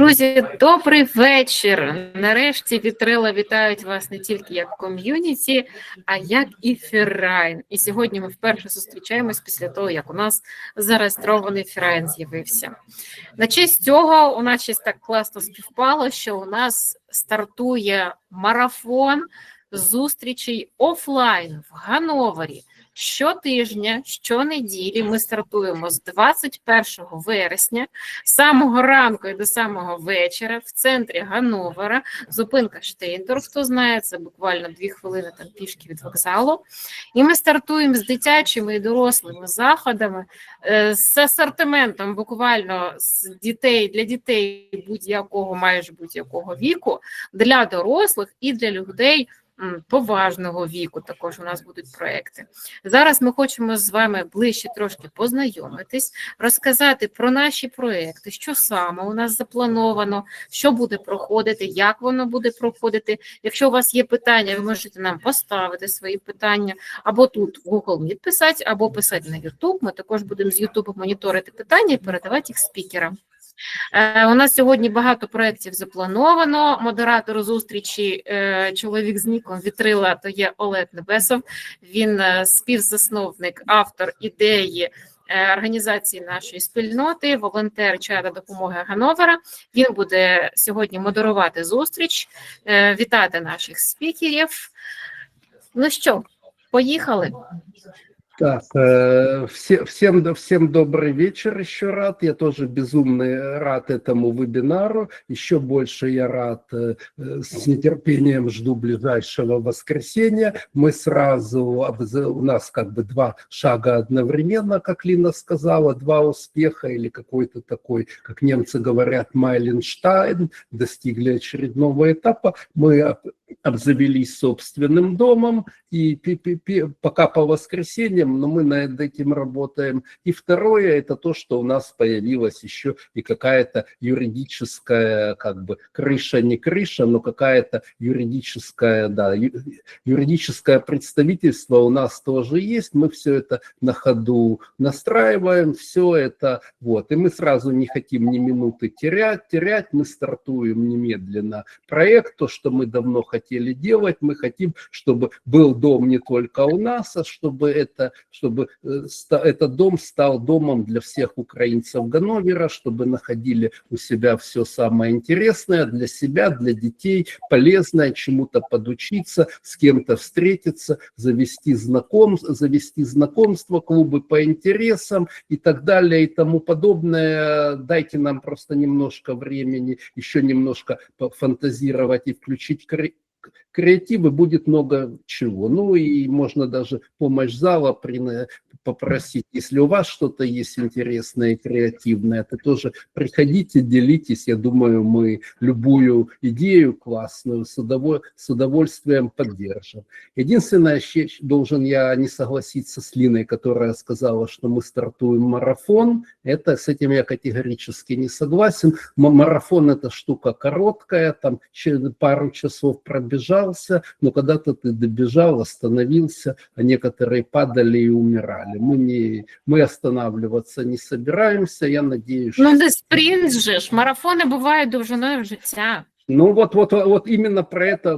Друзі, добрий вечір. Нарешті Вітрила вітають вас не тільки як ком'юніті, а як і Феррайн. І сьогодні ми вперше зустрічаємось після того, як у нас зареєстрований Феррайн з'явився. На честь цього у нас щось так класно співпало, що у нас стартує марафон зустрічей офлайн в Ганновері. Щотижня, щонеділі ми стартуємо з 21 вересня, з самого ранку і до самого вечора в центрі Ганновера, зупинка Штейндорф, хто знає, це буквально 2 хвилини там пішки від вокзалу. І ми стартуємо з дитячими і дорослими заходами, з асортиментом буквально для дітей будь-якого, майже будь-якого віку, для дорослих і для людей поважного віку також у нас будуть проекти. Зараз ми хочемо з вами ближче трошки познайомитись, розказати про наші проекти, що саме у нас заплановано, що буде проходити, як воно буде проходити. Якщо у вас є питання, ви можете нам поставити свої питання, або тут в Google Meet писати, або писати на YouTube. Ми також будемо з YouTube моніторити питання і передавати їх спікерам. У нас сьогодні багато проєктів заплановано. Модератор зустрічі чоловік з ніком Вітрила, то є Олег Небесов. Він співзасновник, автор ідеї організації нашої спільноти, волонтер чата допомоги Ганновера. Він буде сьогодні модерувати зустріч, вітати наших спікерів. Ну що, поїхали? Так, всем добрый вечер еще рад. Я тоже безумно рад этому вебинару. Еще больше я рад, с нетерпением жду ближайшего воскресенья. Мы сразу, у нас как бы 2 шага одновременно, как Лина сказала, 2 успеха или какой-то такой, как немцы говорят, Майленштайн, достигли очередного этапа. Мы обзавелись собственным домом, и пока по воскресеньям, но мы над этим работаем. И второе, это то, что у нас появилась еще и какая-то юридическая, как бы, крыша, не крыша, но какая-то юридическая, да, юридическое представительство у нас тоже есть. Мы все это на ходу настраиваем, все это, вот. И мы сразу не хотим ни минуты терять, мы стартуем немедленно проект, то, что мы давно хотели делать. Мы хотим, чтобы был дом не только у нас, а чтобы этот дом стал домом для всех украинцев Ганновера, чтобы находили у себя все самое интересное для себя, для детей, полезное, чему-то подучиться, с кем-то встретиться, завести знакомства, клубы по интересам и так далее и тому подобное. Дайте нам просто немножко времени, еще немножко пофантазировать и включить креатив, и будет много чего. Ну и можно даже помощь зала попросить. Если у вас что-то есть интересное и креативное, то тоже приходите, делитесь. Я думаю, мы любую идею классную с удовольствием поддержим. Единственное, должен я не согласиться с Линой, которая сказала, что мы стартуем марафон. С этим я категорически не согласен. Марафон – это штука короткая, там через пару часов пробежался, но когда-то ты добежал, остановился, а некоторые падали и умирали. Мы останавливаться не собираемся, я надеюсь, что... Ну, не спринт же ж, марафони бувають довжиною життя. Ну, вот именно про это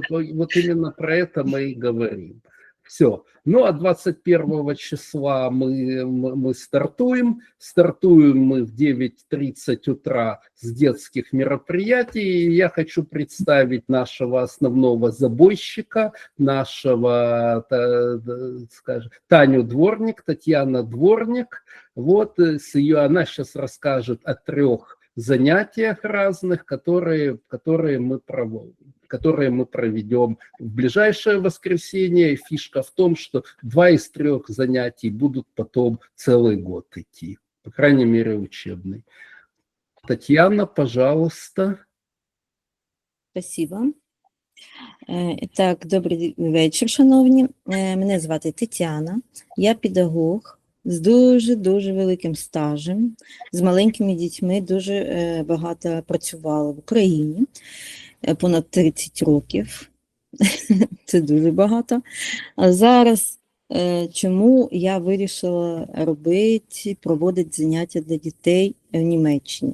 мы и говорим. Все. Ну, а 21 числа мы стартуем. Стартуем мы в 9:30 утра с детских мероприятий. И я хочу представить нашего основного забойщика, нашего, скажем, Таню Дворник, Татьяна Дворник. Вот она сейчас расскажет о 3 занятиях разных, которые мы проведем в ближайшее воскресенье. И фишка в том, что 2 из 3 занятий будут потом целый год идти, по крайней мере, учебный. Татьяна, пожалуйста. Спасибо. Так, добрий вечір, шановні. Мене звати Тетяна, я педагог з дуже великим стажем, з маленькими дітьми, дуже багато працювала в Україні, понад 30 років, це дуже багато. А зараз чому я вирішила проводити заняття для дітей в Німеччині.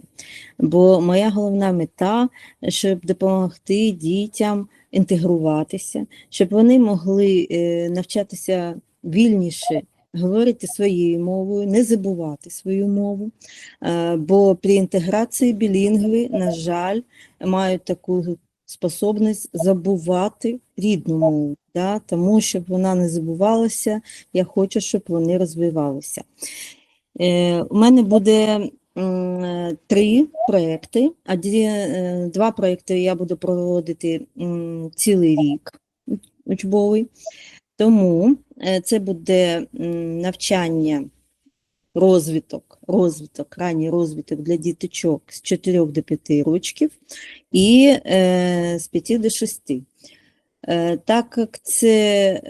Бо моя головна мета, щоб допомогти дітям інтегруватися, щоб вони могли навчатися вільніше, говорити своєю мовою, не забувати свою мову. Бо при інтеграції білінгви, на жаль, мають таку способність забувати рідну мову. Да? Тому, щоб вона не забувалася, я хочу, щоб вони розвивалися. У мене буде 3 проекти, а 2 проекти я буду проводити цілий рік учбовий. Тому це буде навчання, ранній розвиток для діточок з 4 до 5 років і з 5 до 6. Так як це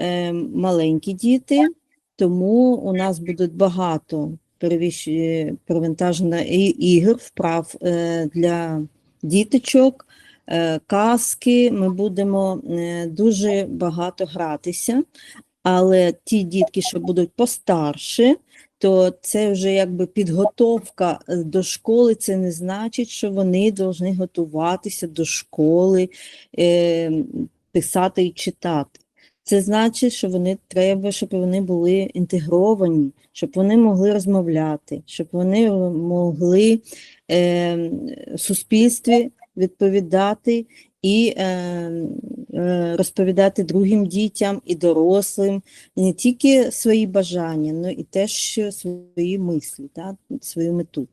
маленькі діти, тому у нас будуть багато перевантажено ігор, вправ для діточок, казки, ми будемо дуже багато гратися, але ті дітки, що будуть постарше, то це вже якби підготовка до школи, це не значить, що вони повинні готуватися до школи, писати і читати. Це значить, що вони треба, щоб вони були інтегровані, щоб вони могли розмовляти, щоб вони могли в суспільстві відповідати і розповідати другим дітям і дорослим не тільки свої бажання, але і теж свої мислі, да, свою мету.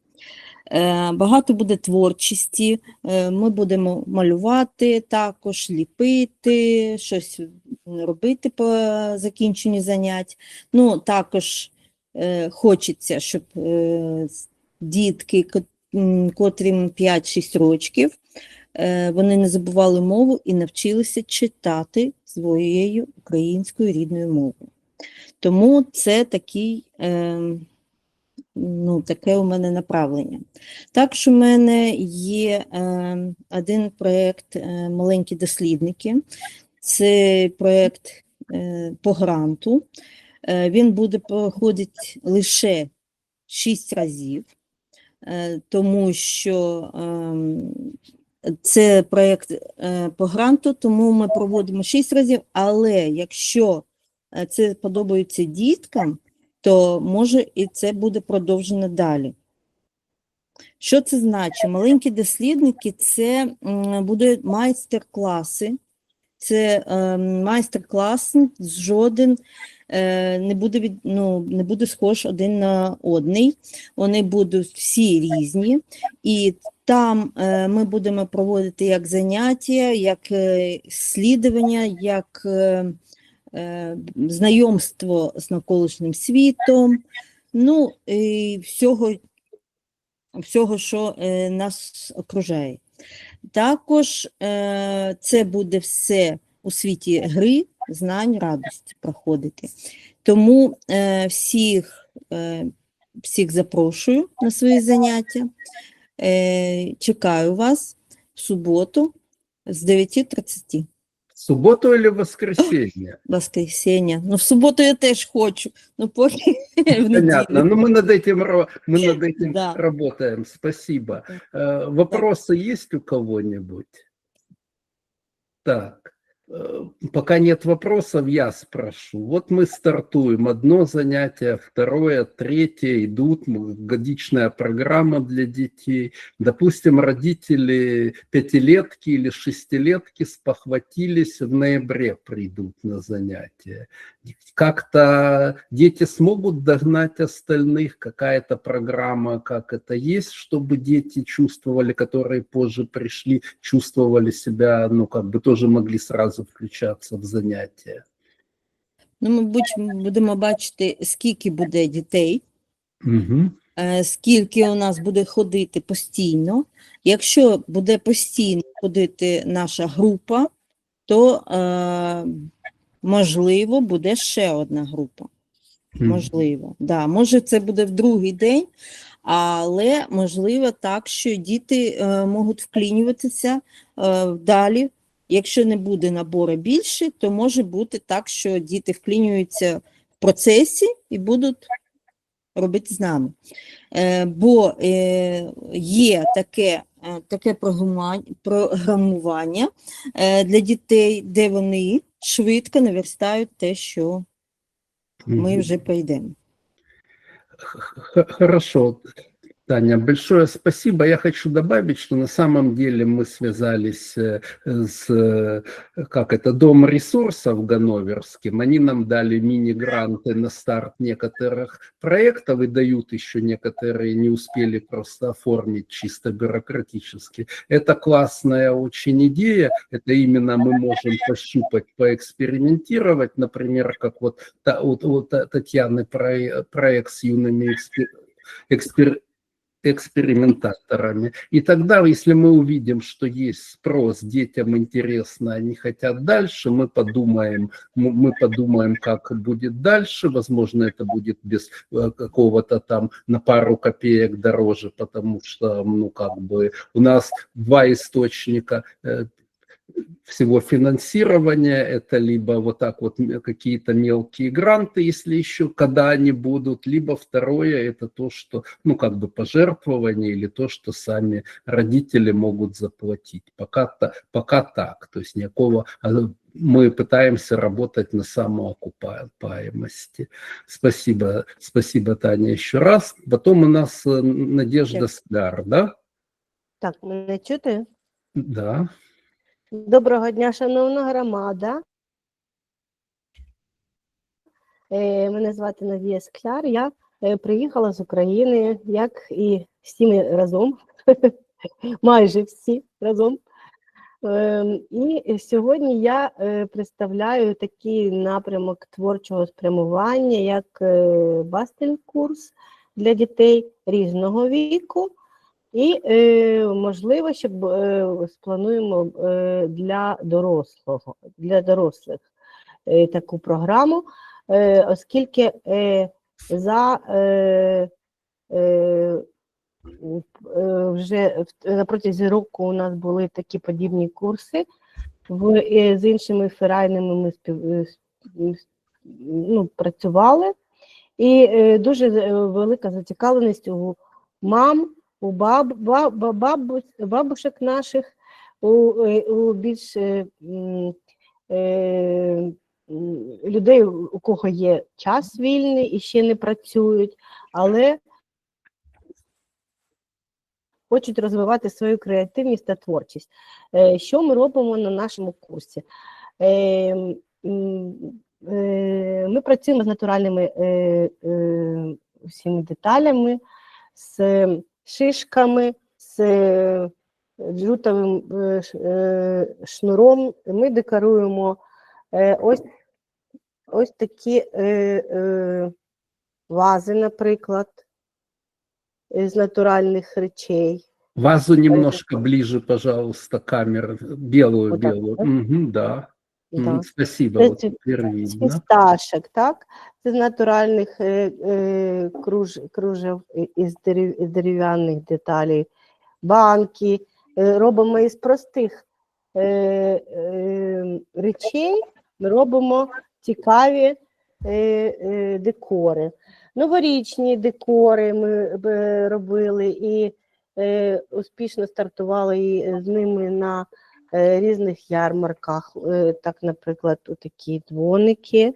Багато буде творчості, ми будемо малювати також, ліпити, щось робити по закінченню занять. Ну, також хочеться, щоб дітки, котрим 5-6 років, вони не забували мову і навчилися читати своєю українською рідною мовою. Тому це такий... таке у мене направлення. Також у мене є один проєкт «Маленькі дослідники». Це проєкт по гранту. Він буде проходити лише 6 разів, тому що це проєкт по гранту, тому ми проводимо 6 разів, але якщо це подобається діткам, то може і це буде продовжено далі. Що це значить? Маленькі дослідники – це будуть майстер-класи. Це майстер-клас, жоден не буде схож один на одний. Вони будуть всі різні. І там ми будемо проводити як заняття, як слідування, як знайомство з навколишнім світом, ну і всього, що нас окружає. Також це буде все у світі гри, знань, радості проходити. Тому всіх запрошую на свої заняття. Чекаю вас в суботу з 9:30. В субботу или в воскресенье? Воскресенье. Ну, в субботу я теж хочу, но поки в неділю. Понятно. Ну, мы над этим Да. работаем. Спасибо. Вопросы есть у кого-нибудь? Так. Пока нет вопросов, я спрошу. Вот мы стартуем. Одно занятие, второе, третье идут. Годичная программа для детей. Допустим, родители 5-летки или 6-летки спохватились, в ноябре придут на занятия. Как-то дети смогут догнать остальных? Какая-то программа, как это есть, чтобы дети чувствовали, которые позже пришли, чувствовали себя, тоже могли сразу включатися в заняття? Ну, мабуть, ми будемо бачити, скільки буде дітей, скільки у нас буде ходити постійно. Якщо буде постійно ходити наша група, то, можливо, буде ще одна група. Можливо, да. Може, це буде в другий день, але можливо так, що діти можуть вклинюватися далі. Якщо не буде набору більше, то може бути так, що діти вклинюються в процесі і будуть робити з нами. Бо є таке програмування для дітей, де вони швидко наверстають те, що ми вже пройдемо. Хорошо, Таня, большое спасибо. Я хочу добавить, что на самом деле мы связались с Дом ресурсов ганноверским. Они нам дали мини-гранты на старт некоторых проектов и дают еще некоторые, не успели просто оформить чисто бюрократически. Это классная очень идея. Это именно мы можем пощупать, поэкспериментировать. Например, как вот Татьяны проект с юными экспериментаторами. И тогда, если мы увидим, что есть спрос, детям интересно, они хотят дальше, мы подумаем, как будет дальше. Возможно, это будет без какого-то там на пару копеек дороже, потому что, у нас два источника всего финансирования, это либо вот так вот какие-то мелкие гранты, если еще, когда они будут, либо второе, это то, что, пожертвование или то, что сами родители могут заплатить. Пока так, то есть никакого, мы пытаемся работать на самоокупаемости. Спасибо, Таня, еще раз. Потом у нас Надежда Скляр, да? Так, мене чути? Да. Доброго дня, шановна громада. Мене звати Надія Скляр. Я приїхала з України, як і всі ми разом, майже всі разом. І сьогодні я представляю такий напрямок творчого спрямування, як бастель-курс для дітей різного віку. І, можливо, щоб сплануємо для дорослих таку програму, оскільки вже на протязі року у нас були такі подібні курси, з іншими ферайнами ми працювали, і дуже велика зацікавленість у мам, у бабушек наших, у більш людей, у кого є час вільний і ще не працюють, але хочуть розвивати свою креативність та творчість. Що ми робимо на нашому курсі? Ми працюємо з натуральними всіми деталями, з шишками, з джутовим шнуром. Ми декоруємо ось такі вази, наприклад, з натуральних речей. Вазу немножко ближе, пожалуйста, камера, белую. Угу, да. Да. Спасибо. Це вот теперь видно. фісташок, так? Це з натуральних кружев із дерев'яних деталей. Банки. Робимо із простих речей, ми робимо цікаві декори. Новорічні декори ми робили і успішно стартували з ними на різних ярмарках. Так, наприклад, такі дзвоники.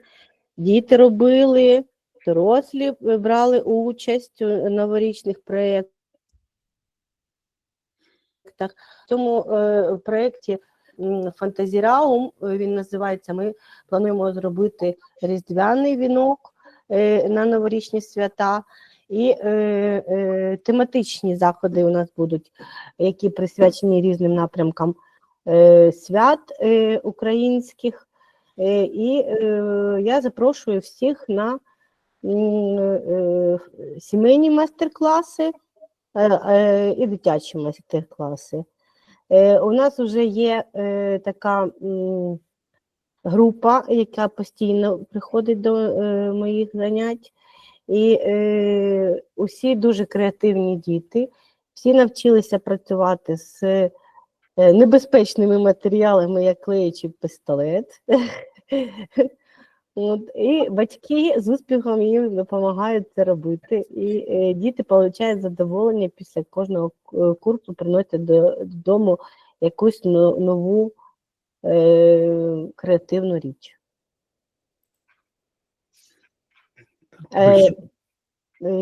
Діти робили, дорослі брали участь у новорічних проєктах. В цьому проєкті Фантазіраум, він називається, ми плануємо зробити різдвяний вінок на новорічні свята. І тематичні заходи у нас будуть, які присвячені різним напрямкам свят українських. І я запрошую всіх на сімейні майстер-класи і дитячі майстер-класи. У нас вже є така група, яка постійно приходить до моїх занять. І усі дуже креативні діти, всі навчилися працювати з небезпечними матеріалами, як клей чи пістолет. От, і батьки з успіхом їм допомагають це робити. І діти отримують задоволення після кожного курсу, приносять додому якусь нову креативну річ.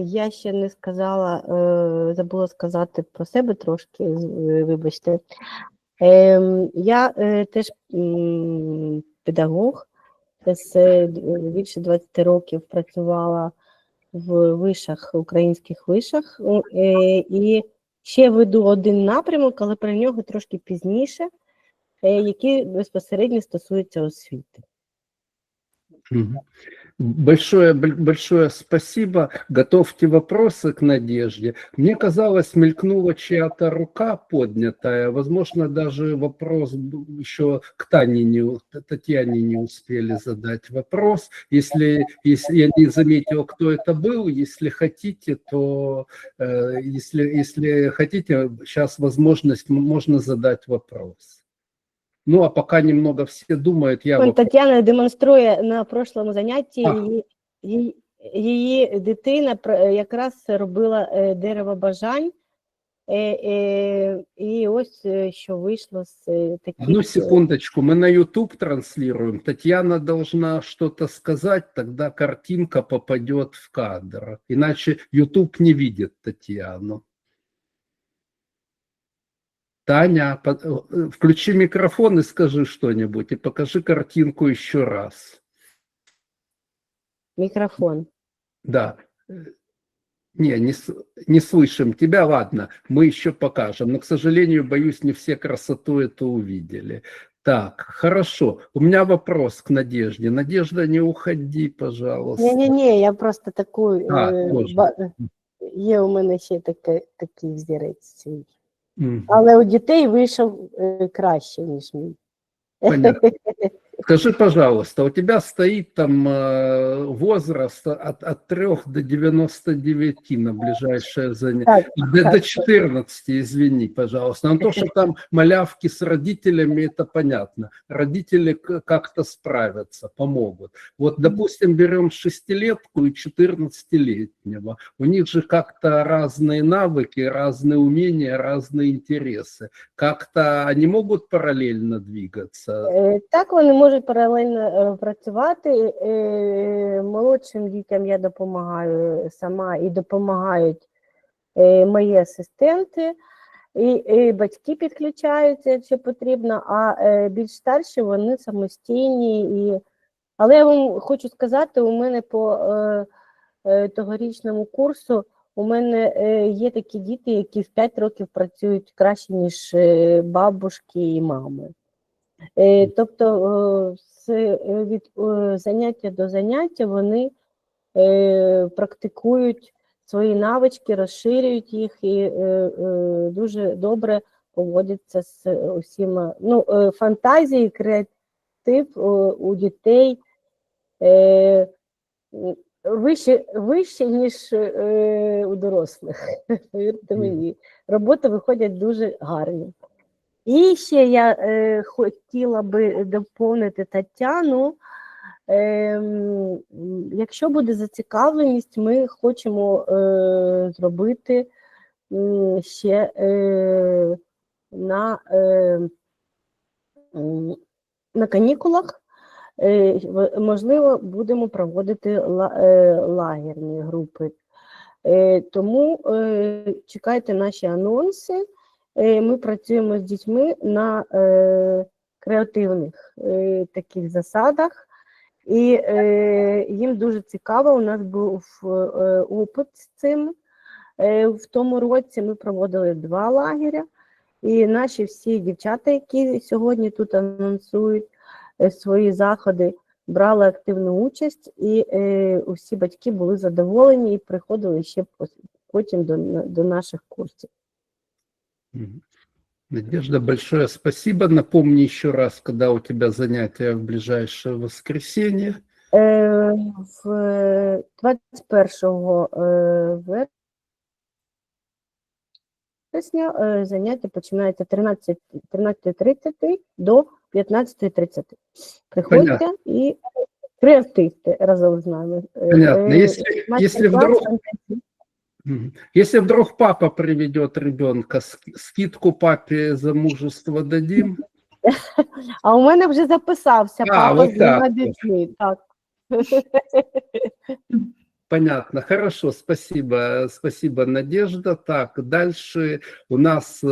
Я ще не сказала, забула сказати про себе трошки, вибачте. Я теж педагог, більше 20 років працювала в вишах, українських вишах, і ще веду один напрямок, але про нього трошки пізніше, який безпосередньо стосується освіти. Большое спасибо. Готовьте вопросы к Надежде. Мне казалось, мелькнула чья-то рука поднятая. Возможно, даже вопрос еще к Татьяне не успели задать вопрос. Если я не заметил, кто это был, если хотите, то если хотите, сейчас возможность, можно задать вопрос. Ну, а пока немного все думают, Тетяна демонструє на прошлому занятті, її дитина якраз робила дерево бажань, і ось що вийшло з таких... Одну секундочку, мы на YouTube транслируем. Татьяна должна что-то сказать, тогда картинка попадет в кадр. Иначе YouTube не видит Татьяну. Таня, включи микрофон и скажи что-нибудь, и покажи картинку еще раз. Микрофон. Да. Не слышим тебя, ладно, мы еще покажем. Но, к сожалению, боюсь, не все красоту это увидели. Так, хорошо. У меня вопрос к Надежде. Надежда, не уходи, пожалуйста. Не, я просто таку... Тоже. Є у мене ще такий взірець свій. Але у дітей вийшов краще, ніж мій. Понятно. Скажи, пожалуйста, у тебя стоит там возраст от 3 до 99 на ближайшее занятие. До 14, извини, пожалуйста. Но то, что там малявки с родителями, это понятно. Родители как-то справятся, помогут. Вот, допустим, берем 6-летку и 14-летнего. У них же как-то разные навыки, разные умения, разные интересы. Как-то они могут параллельно двигаться? Так, вони можуть паралельно працювати. Молодшим дітям я допомагаю сама і допомагають мої асистенти, і батьки підключаються, якщо потрібно, а більш старші вони самостійні. Але я вам хочу сказати, у мене по тогорічному курсу у мене є такі діти, які в 5 років працюють краще, ніж бабушки і мами. Тобто від заняття до заняття вони практикують свої навички, розширюють їх і дуже добре поводяться з усіма. Ну, фантазії, креатив у дітей вище, ніж у дорослих. Повірте мені, роботи виходять дуже гарні. І ще я хотіла би доповнити Тетяну. Якщо буде зацікавленість, ми хочемо зробити ще на канікулах, можливо, будемо проводити лагерні групи. Тому чекайте наші анонси. Ми працюємо з дітьми на креативних таких засадах, і їм дуже цікаво. У нас був опит з цим. В тому році ми проводили 2 лагеря, і наші всі дівчата, які сьогодні тут анонсують свої заходи, брали активну участь, і усі батьки були задоволені і приходили ще потім до наших курсів. Надежда, большое спасибо. Напомни еще раз, когда у тебя занятия в ближайшее воскресенье. 21 вересня заняття починається 13:30 до 15:30. Приходьте і 3 артисти разом з нами. Понятно. Если Мастер-клас, вдруг, фантазія. если вдруг папа приведет ребенка, скидку папе за мужество дадим? А у мене вже записався папа вот з 2 так. дітьми. Так. Понятно, хорошо, спасибо, спасибо, Надежда. Так, дальше у нас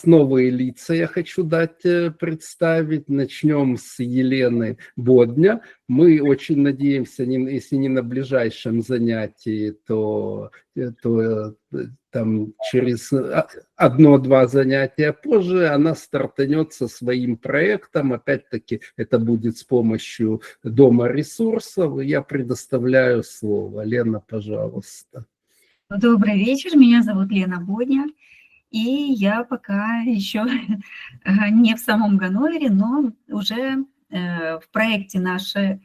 новые лица, я хочу представить. Начнем с Елены Бодня. Мы очень надеемся, если не на ближайшем занятии, то там через 1-2 занятия позже она стартанет со своим проектом. Опять-таки, это будет с помощью Дома ресурсов. Я предоставляю слово. Лена, пожалуйста. Добрый вечер, меня зовут Лена Бодня, и я пока еще не в самом Ганновере, но уже в проекте наши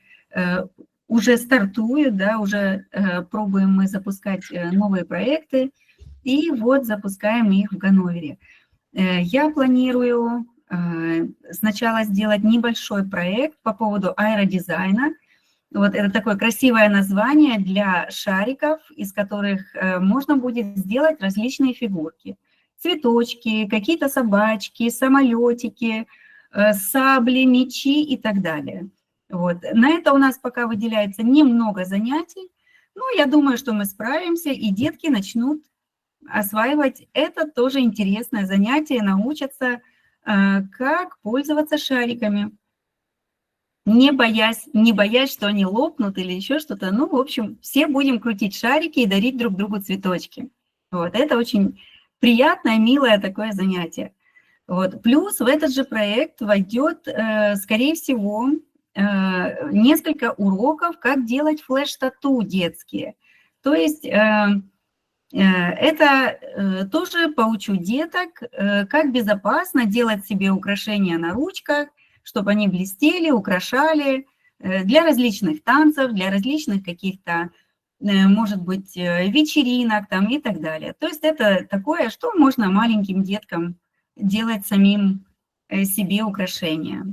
уже стартуют, да, уже пробуем мы запускать новые проекты, и вот запускаем их в Ганновере. Я планирую сначала сделать небольшой проект по поводу аэродизайна. Вот это такое красивое название для шариков, из которых можно будет сделать различные фигурки. Цветочки, какие-то собачки, самолетики, сабли, мечи и так далее. Вот. На это у нас пока выделяется немного занятий, но я думаю, что мы справимся, и детки начнут осваивать это тоже интересное занятие, научатся, как пользоваться шариками. Не боясь, что они лопнут или еще что-то. Ну, в общем, все будем крутить шарики и дарить друг другу цветочки. Вот, это очень приятное, милое такое занятие. Вот. Плюс в этот же проект войдет, скорее всего, несколько уроков, как делать флеш-тату детские. То есть это тоже поучу деток, как безопасно делать себе украшения на ручках, чтобы они блестели, украшали для различных танцев, для различных каких-то, может быть, вечеринок там и так далее. То есть это такое, что можно маленьким деткам делать самим себе украшения.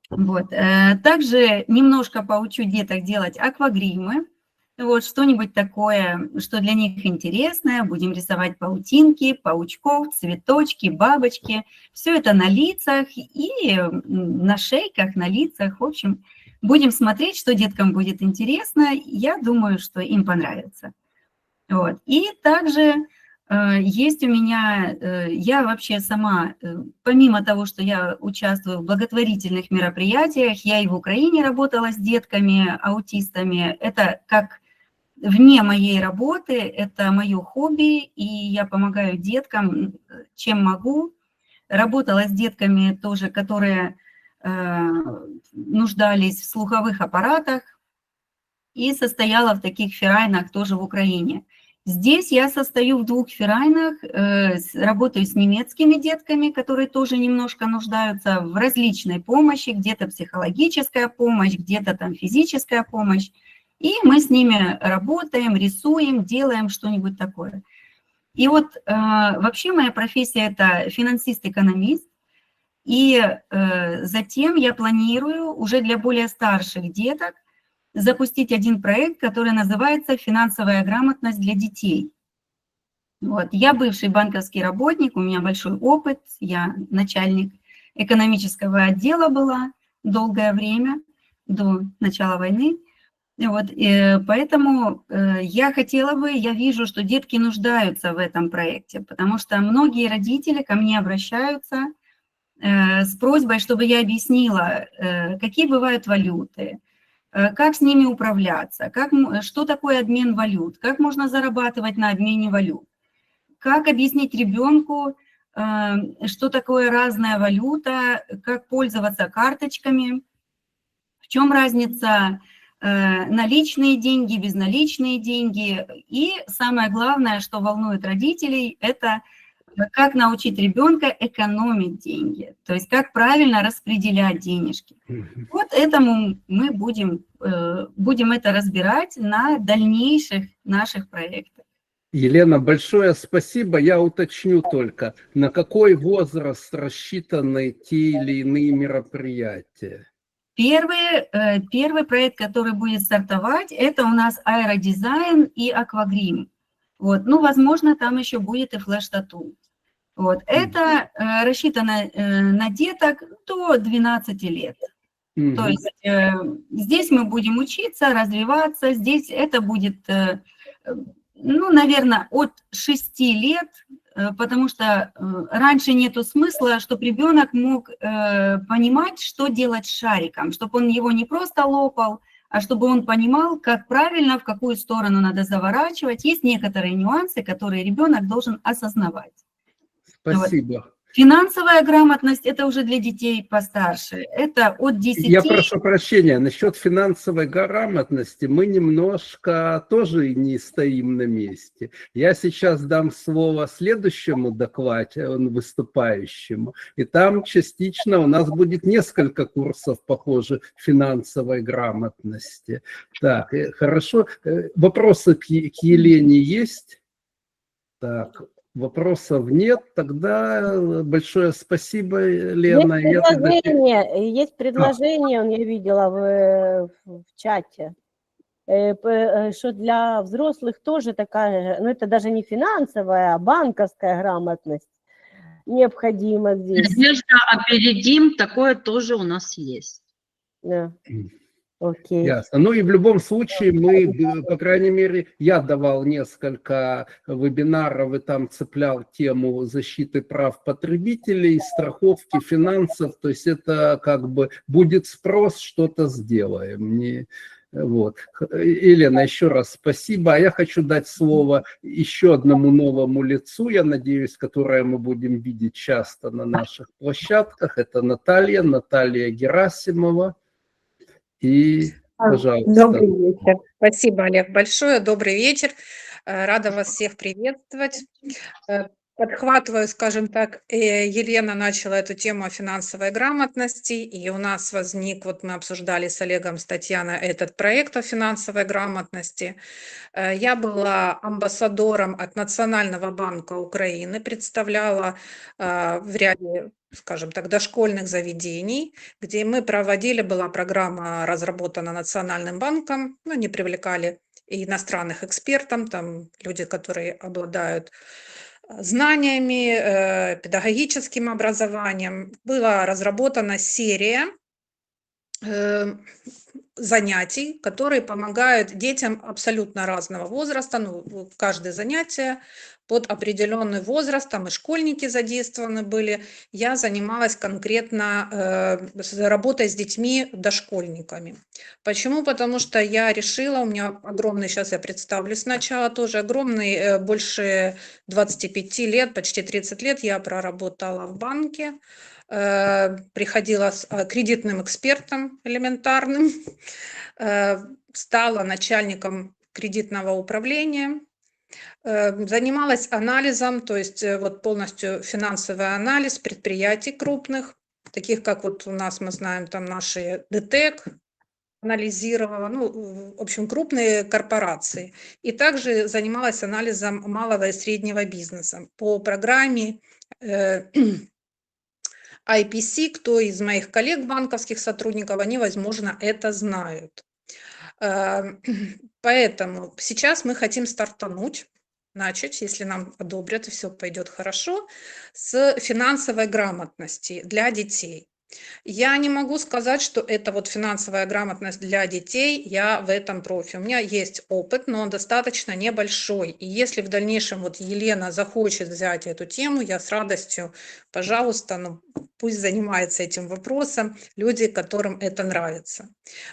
Вот. Также немножко поучу деток делать аквагримы. Вот что-нибудь такое, что для них интересное. Будем рисовать паутинки, паучков, цветочки, бабочки. Все это на лицах и на шейках, на лицах. В общем, будем смотреть, что деткам будет интересно. Я думаю, что им понравится. Вот. И также есть у меня, я вообще сама, помимо того, что я участвую в благотворительных мероприятиях, я и в Украине работала с детками, аутистами. Это как вне моей работы, это мое хобби, и я помогаю деткам, чем могу. Работала с детками тоже, которые нуждались в слуховых аппаратах, и состояла в таких ферайнах тоже в Украине. Здесь я состою в 2 ферайнах, работаю с немецкими детками, которые тоже немножко нуждаются в различной помощи, где-то психологическая помощь, где-то там физическая помощь. И мы с ними работаем, рисуем, делаем что-нибудь такое. И вот вообще моя профессия – это финансист-экономист. И затем я планирую уже для более старших деток запустить один проект, который называется «Финансовая грамотность для детей». Вот. Я бывший банковский работник, у меня большой опыт, я начальник экономического отдела была долгое время, до начала войны. Вот. И поэтому я вижу, что детки нуждаются в этом проекте, потому что многие родители ко мне обращаются с просьбой, чтобы я объяснила, какие бывают валюты, как с ними управляться, что такое обмен валют, как можно зарабатывать на обмене валют, как объяснить ребенку, что такое разная валюта, как пользоваться карточками, в чем разница наличные деньги, безналичные деньги. И самое главное, что волнует родителей, это как научить ребенка экономить деньги, то есть как правильно распределять денежки. Вот этому мы будем это разбирать на дальнейших наших проектах. Елена, большое спасибо. Я уточню только, на какой возраст рассчитаны те или иные мероприятия? Первый проект, который будет стартовать, это у нас аэродизайн и аквагрим. Вот. Ну, возможно, там еще будет и флеш-тату. Вот. Это рассчитано на деток до 12 лет. То есть здесь мы будем учиться, развиваться. Здесь это будет, ну, наверное, от 6 лет, потому что раньше нету смысла, чтобы ребенок мог понимать, что делать с шариком, чтобы он его не просто лопал, а чтобы он понимал, как правильно, в какую сторону надо заворачивать. Есть некоторые нюансы, которые ребенок должен осознавать. Спасибо. Вот. Финансовая грамотность – это уже для детей постарше. Это от 10. Я прошу прощения, насчет финансовой грамотности мы немножко тоже не стоим на месте. Я сейчас дам слово следующему выступающему, и там частично у нас будет несколько курсов, похоже, финансовой грамотности. Так, хорошо. Вопросы к Елене есть? Так. Вопросов нет, тогда большое спасибо, Лена. Есть предложение, я видела в чате, что для взрослых тоже такая, ну это даже не финансовая, а банковская грамотность необходима здесь. Надежда, опередим, такое тоже у нас есть. Да. Окей. Ясно. Ну и в любом случае мы, по крайней мере, я давал несколько вебинаров и там цеплял тему защиты прав потребителей, страховки, финансов. То есть это как бы будет спрос, что-то сделаем. Вот. Елена, еще раз спасибо. А я хочу дать слово еще одному новому лицу, я надеюсь, которое мы будем видеть часто на наших площадках. Это Наталья Герасимова. И, пожалуйста. Добрый вечер. Спасибо, Олег, большое. Добрый вечер. Рада вас всех приветствовать. Подхватываю, скажем так, Елена начала эту тему о финансовой грамотности, и у нас возник, вот мы обсуждали с Олегом, с Татьяной, этот проект о финансовой грамотности. Я была амбассадором от Национального банка Украины, представляла в ряде, скажем так, дошкольных заведений, где мы проводили, была программа разработана Национальным банком, ну, они привлекали и иностранных экспертов, там люди, которые обладают знаниями, педагогическим образованием. Была разработана серия занятий, которые помогают детям абсолютно разного возраста, ну, каждое занятие под определенный возраст, там и школьники задействованы были. Я занималась конкретно работой с детьми, дошкольниками. Почему? Потому что я решила, у меня огромный, сейчас я представлю сначала тоже, огромный, больше 25 лет, почти 30 лет я проработала в банке, приходила с кредитным экспертом элементарным, стала начальником кредитного управления, занималась анализом, то есть вот полностью финансовый анализ предприятий крупных, таких как вот у нас, мы знаем, там наши ДТЭК, анализировала, ну, в общем, крупные корпорации. И также занималась анализом малого и среднего бизнеса по программе IPC. Кто из моих коллег, банковских сотрудников, они, возможно, это знают. Поэтому сейчас мы хотим стартануть, начать, если нам одобрят и все пойдет хорошо, с финансовой грамотности для детей. Я не могу сказать, что это вот финансовая грамотность для детей, я в этом профи. У меня есть опыт, но он достаточно небольшой. И если в дальнейшем вот Елена захочет взять эту тему, я с радостью, пожалуйста, ну, пусть занимается этим вопросом люди, которым это нравится.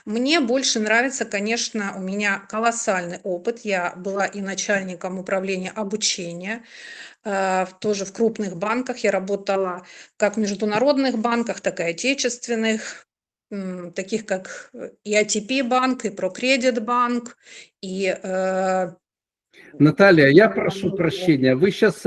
Мне больше нравится, конечно, у меня колоссальный опыт. Я была и начальником управления обучения, тоже в крупных банках. Я работала как в международных банках, так и отечественных, таких как и ATP банк, и Прокредит банк, и... Наталья, я прошу прощения, вы сейчас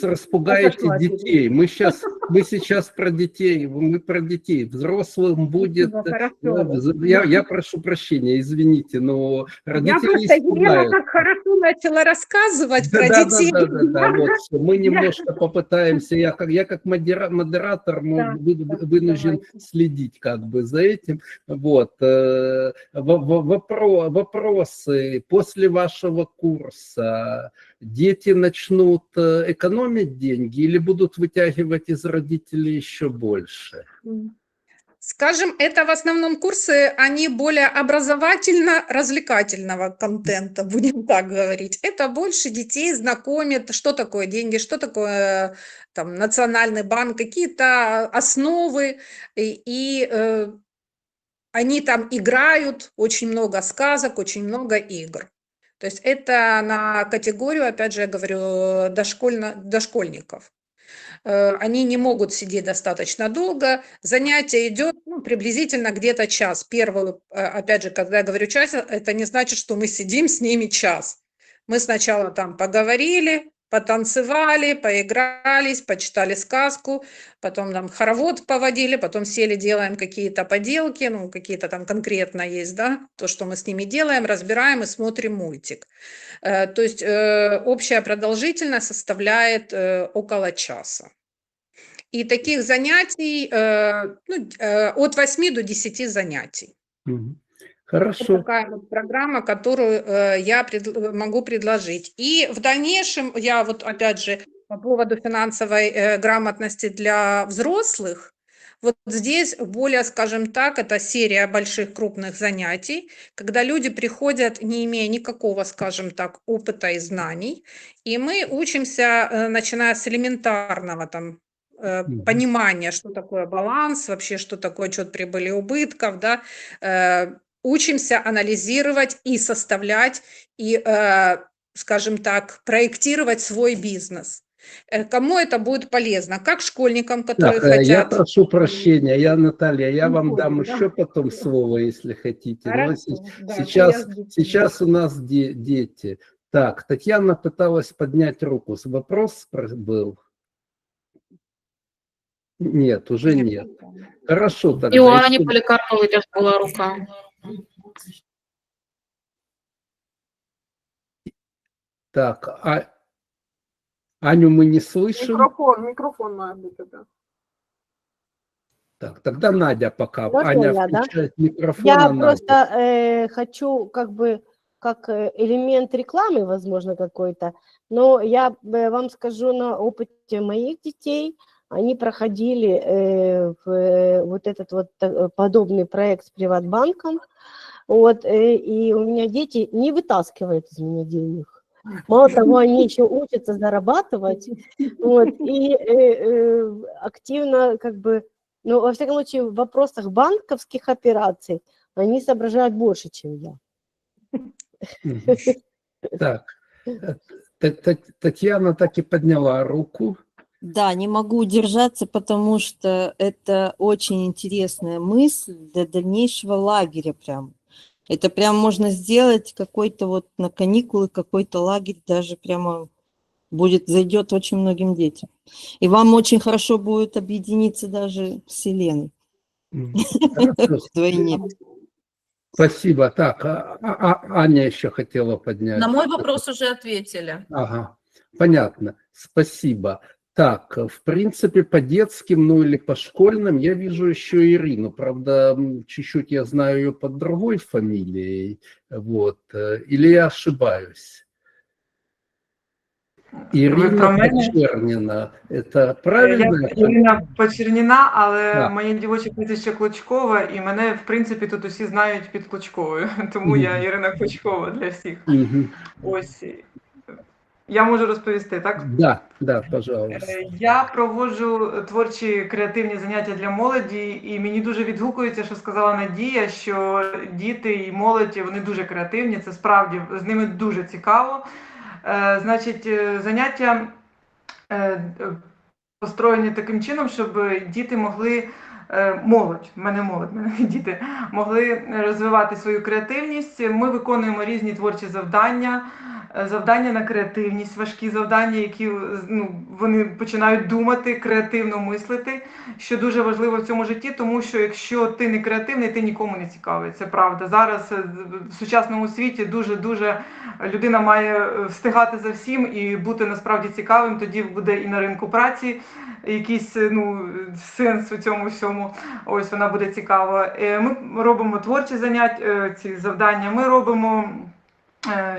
распугаете детей. Мы сейчас мы сейчас про детей, мы про детей. Взрослым будет... Хорошо. Я прошу прощения, извините, но Я родители просто, Елена, испугают. так хорошо начала рассказывать про Да, детей. вот что. Мы немножко попытаемся, я как модератор Да, вынужден давайте. следить как бы за этим. Вот. Вопросы. После вашего курса дети начнут экономить деньги или будут вытягивать из родителей еще больше? Скажем, это в основном курсы, они более образовательно-развлекательного контента, будем так говорить. Это больше детей знакомит, что такое деньги, что такое там, национальный банк, какие-то основы, они там играют, очень много сказок, очень много игр. То есть это на категорию, опять же, я говорю, дошкольников. Они не могут сидеть достаточно долго. Занятие идет приблизительно где-то час. Первый, опять же, когда я говорю час, это не значит, что мы сидим с ними час. Мы сначала там поговорили, потанцевали, поигрались, почитали сказку, потом там хоровод поводили, потом сели, делаем какие-то поделки, какие-то там конкретно есть, да, то, что мы с ними делаем, разбираем и смотрим мультик. То есть общая продолжительность составляет около часа. И таких занятий от 8 до 10 занятий. Хорошо. Это такая вот программа, которую я могу предложить. И в дальнейшем я вот опять же по поводу финансовой грамотности для взрослых, вот здесь более, скажем так, это серия больших крупных занятий, когда люди приходят, не имея никакого, скажем так, опыта и знаний, и мы учимся, начиная с элементарного там понимания, что такое баланс, вообще, что такое учет прибыли и убытков, да, учимся анализировать и составлять, и, скажем так, проектировать свой бизнес. Кому это будет полезно? Как школьникам, которые Так, я хотят... прошу прощения, Наталья, я вам дам еще потом слово, если хотите. Но Хорошо, да, сейчас у нас дети. Так, Татьяна пыталась поднять руку. Вопрос был? Нет, уже нет. Хорошо, тогда. І у Ані Полікарпової теж була рука. Так, Аню мы не слышим. Микрофон надо быть. Так, тогда Надя пока. Можно Аня я, да? включает микрофон. Я а Надя. просто хочу как элемент рекламы, возможно, какой-то, но я вам скажу на опыте моих детей, они проходили вот этот вот подобный проект с Приватбанком, вот, и у меня дети не вытаскивают из меня денег. Мало того, они еще учатся зарабатывать, вот, и активно как бы, ну, во всяком случае, в вопросах банковских операций они соображают больше, чем я. Так, Татьяна так и подняла руку. Да, не могу удержаться, потому что это очень интересная мысль для дальнейшего лагеря прям. Это прям можно сделать какой-то вот на каникулы, какой-то лагерь даже прямо зайдет очень многим детям. И вам очень хорошо будет объединиться даже с Еленой. Вдвойне. Спасибо. Так, Аня еще хотела поднять. На мой вопрос уже ответили. Ага, понятно. Спасибо. Так, в принципе, по детским, ну или по школьным я вижу еще Ирину. Правда, чуть-чуть я знаю ее под другой фамилией. Вот. Или я ошибаюсь? Ірина Почерніна. Це правильно? Я Ірина Почерніна, але моє дівоче прізвище Клочкова, і мене, в принципі, тут усі знають під Клочковою. Тому я Ірина Клочкова для всіх. Ось. Я можу розповісти, так? Да, пожалуйста. Я проводжу творчі креативні заняття для молоді, і мені дуже відгукується, що сказала Надія, що діти і молодь, вони дуже креативні, це справді, з ними дуже цікаво. Значить, заняття построєні таким чином, щоб діти могли, молодь, в мене діти, могли розвивати свою креативність. Ми виконуємо різні творчі завдання, завдання на креативність, важкі завдання, які вони починають думати, креативно мислити, що дуже важливо в цьому житті, тому що якщо ти не креативний, ти нікому не цікавий. Це правда. Зараз в сучасному світі дуже людина має встигати за всім і бути насправді цікавим, тоді буде і на ринку праці якийсь сенс у цьому всьому. Ось вона буде цікава. Ми робимо творчі заняття, ці завдання. Ми робимо,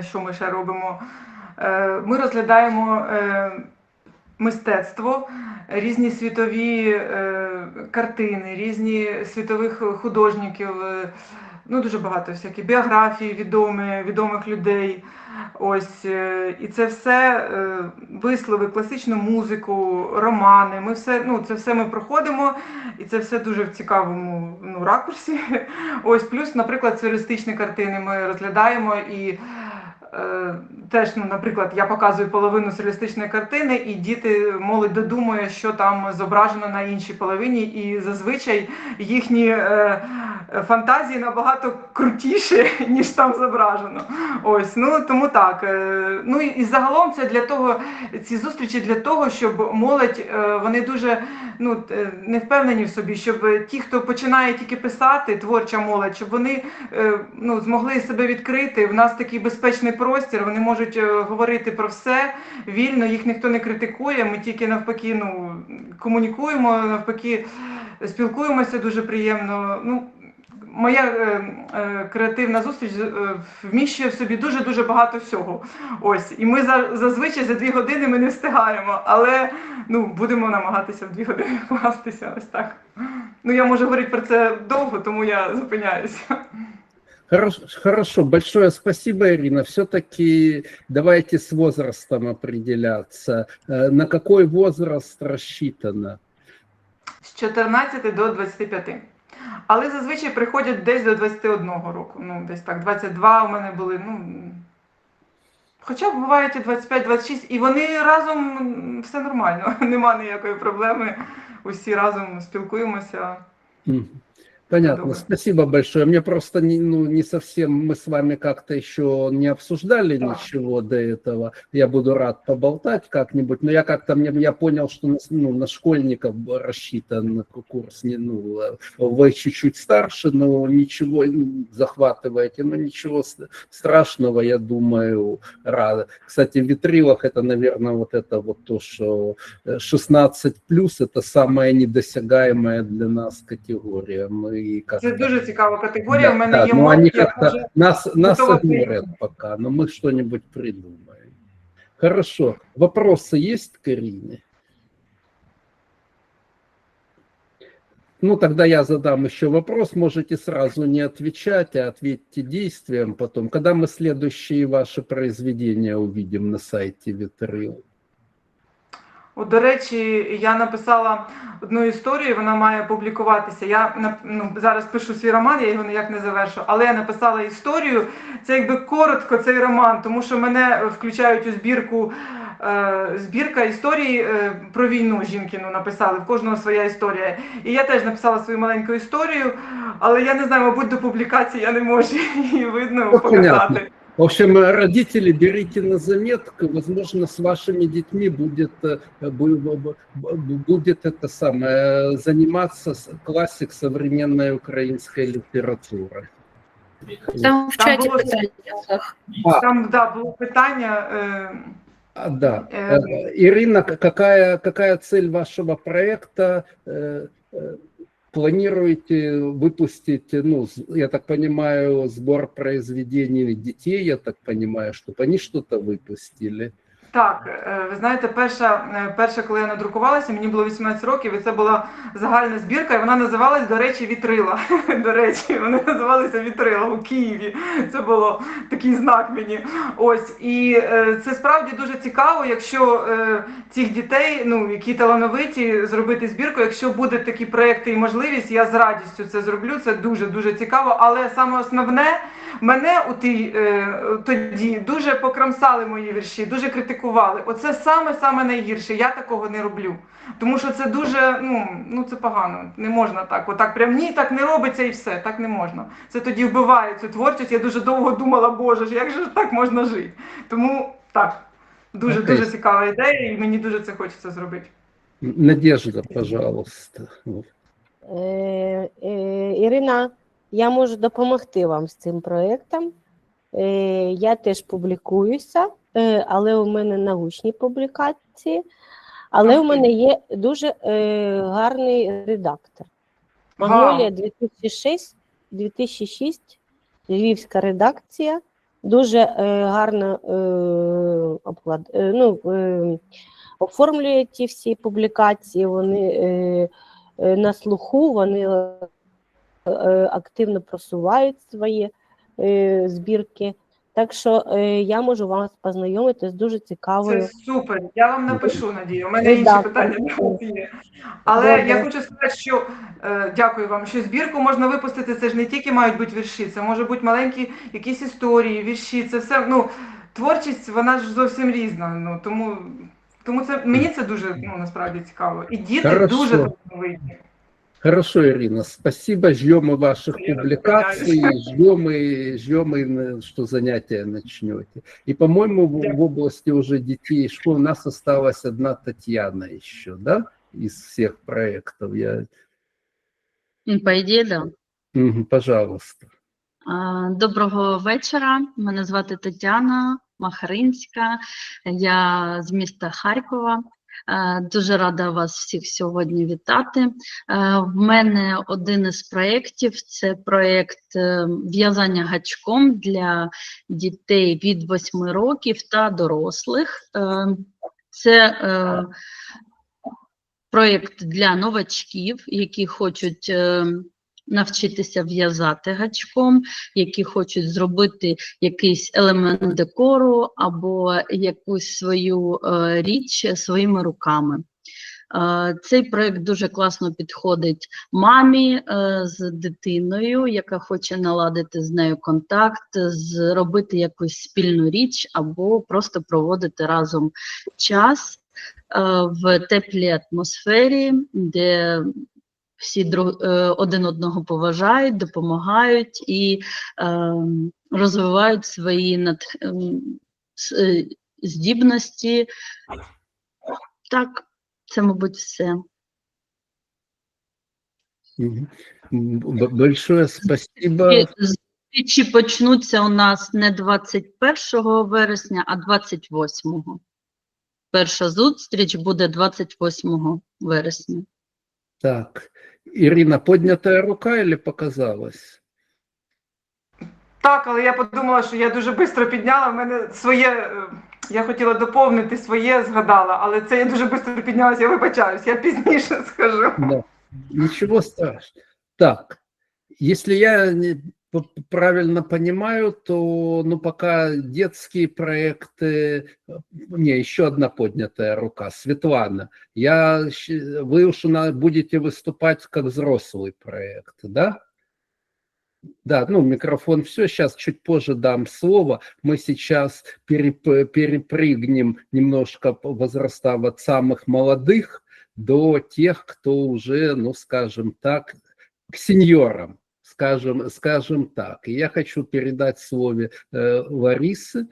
що ми ще робимо? Ми розглядаємо мистецтво, різні світові картини, різні світових художників, дуже багато всяких біографій відомих людей. Ось, і це все вислови, класичну музику, романи. Це все ми проходимо, і це все дуже в цікавому ракурсі. Ось, плюс, наприклад, сюрреалістичні картини ми розглядаємо і теж, наприклад, я показую половину сюрреалістичної картини, і діти, молодь додумує, що там зображено на іншій половині, і зазвичай їхні фантазії набагато крутіші, ніж там зображено. Ось, тому так. І загалом це для того, ці зустрічі для того, щоб молодь, вони дуже не впевнені в собі, щоб ті, хто починає тільки писати, творча молодь, щоб вони змогли себе відкрити. В нас такий безпечний простір, вони можуть говорити про все вільно, їх ніхто не критикує, ми тільки навпаки комунікуємо, навпаки спілкуємося дуже приємно. Моя креативна зустріч вміщує в собі дуже багато всього. Ось, і ми зазвичай за 2 години ми не встигаємо, але будемо намагатися в 2 години вкластися. Ось так. Я можу говорити про це довго, тому я зупиняюся. Хорошо, большое спасибо, Ирина. Все-таки давайте с возрастом определяться. На какой возраст рассчитано? З 14 до 25. Але зазвичай приходять десь до 21 року. Десь так, 22 у мене були, хоча бувають і 25-26, і вони разом, все нормально, нема ніякої проблеми, усі разом спілкуємося. Понятно, спасибо большое. Мне просто не совсем, мы с вами как-то еще не обсуждали ничего до этого. Я буду рад поболтать как-нибудь, но я понял, что на школьников рассчитан курс. Вы чуть-чуть старше, но ничего захватываете, но ничего страшного, я думаю, рад. Кстати, в витрилах это, наверное, вот то, что 16+, это самая недосягаемая для нас категория. Це дуже цікава категорія. Да, у мене є они как-то нас игнорят пока, но мы что-нибудь придумаем. Хорошо. Вопросы есть к Ирине? Тогда я задам еще вопрос. Можете сразу не отвечать, а ответьте действием потом. Когда мы следующие ваши произведения увидим на сайте Витрил? До речі, я написала одну історію, вона має публікуватися. Я зараз пишу свій роман, я його ніяк не завершу, але я написала історію. Це якби коротко цей роман, тому що мене включають у збірка історій про війну Жінкіну написали, в кожного своя історія. І я теж написала свою маленьку історію, але я не знаю, мабуть, до публікації я не можу її видно показати. В общем, родители, берите на заметку, возможно, с вашими детьми будет это самое, заниматься классик современной украинской литературы. Там в чаті було питання. Там, було питання. Да. Ирина, какая цель вашего проекта? Планируете выпустить, я так понимаю, сбор произведений детей, я так понимаю, чтобы они что-то выпустили? Так, ви знаєте, перша, коли я надрукувалася, мені було 18 років, і це була загальна збірка, і вона називалась, до речі, «Вітрила». До речі, вони називалися «Вітрила» у Києві. Це було такий знак мені. Ось, і це справді дуже цікаво, якщо цих дітей, які талановиті, зробити збірку, якщо будуть такі проекти і можливість, я з радістю це зроблю, це дуже-дуже цікаво, але саме основне, мене тоді дуже покромсали мої вірші, дуже критикували критикували. Оце саме найгірше. Я такого не роблю. Тому що це дуже, це погано. Не можна так. Отак прям ні, так не робиться і все. Так не можна. Це тоді вбиває цю творчість. Я дуже довго думала, боже, як же так можна жити. Тому так, дуже цікава ідея, і мені дуже це хочеться зробити. Надежда, пожалуйста. Ірина, я можу допомогти вам з цим проєктом. Я теж публікуюся, але у мене научні публікації, але у мене є дуже гарний редактор. Магнолія 2006, львівська редакція, дуже гарно оформлює ті всі публікації, вони на слуху, вони активно просувають свої збірки. Так що я можу вас познайомити з дуже цікавою. Це супер. Я вам напишу, Надія. У мене інші питання є. Але я хочу сказати, що дякую вам, що збірку можна випустити. Це ж не тільки мають бути вірші, це може бути маленькі якісь історії, вірші. Це все. Творчість, вона ж зовсім різна. Тому це мені це дуже насправді цікаво. І діти дуже талановиті. Хорошо, Ирина, спасибо. Ждем и ваших публикаций, ждем, что занятия начнете. И, по-моему, в области уже детей и школ у нас осталась одна Татьяна еще, да, из всех проектов. По идее, да. Пожалуйста. Доброго вечора. Мене звати Тетяна Махаринська. Я з міста Харкова. Дуже рада вас всіх сьогодні вітати. В мене один із проєктів – це проєкт в'язання гачком для дітей від 8 років та дорослих. Це проєкт для новачків, які хочуть навчитися в'язати гачком, які хочуть зробити якийсь елемент декору або якусь свою річ своїми руками. Цей проєкт дуже класно підходить мамі з дитиною, яка хоче наладити з нею контакт, зробити якусь спільну річ або просто проводити разом час в теплій атмосфері, де всі один одного поважають, допомагають і розвивають свої здібності. Так, це, мабуть, все. Большое спасибо. Зустрічі почнуться у нас не 21 вересня, а 28-го. Перша зустріч буде 28 вересня. Так. Ирина, поднятая рука или показалось? Так, але я подумала, що я дуже швидко підняла. В мене своє, я хотіла доповнити своє, згадала, але це я дуже швидко піднялася, я вибачаюсь, я пізніше скажу. Да. Ничего страшного. Так, если я правильно понимаю, то пока детские проекты... Не, еще одна поднятая рука. Светлана, вы уж будете выступать как взрослый проект, да? Да, микрофон, все, сейчас чуть позже дам слово. Мы сейчас перепрыгнем немножко возраста от самых молодых до тех, кто уже, скажем так, к сеньорам. Скажем так. И я хочу передать слово Ларисы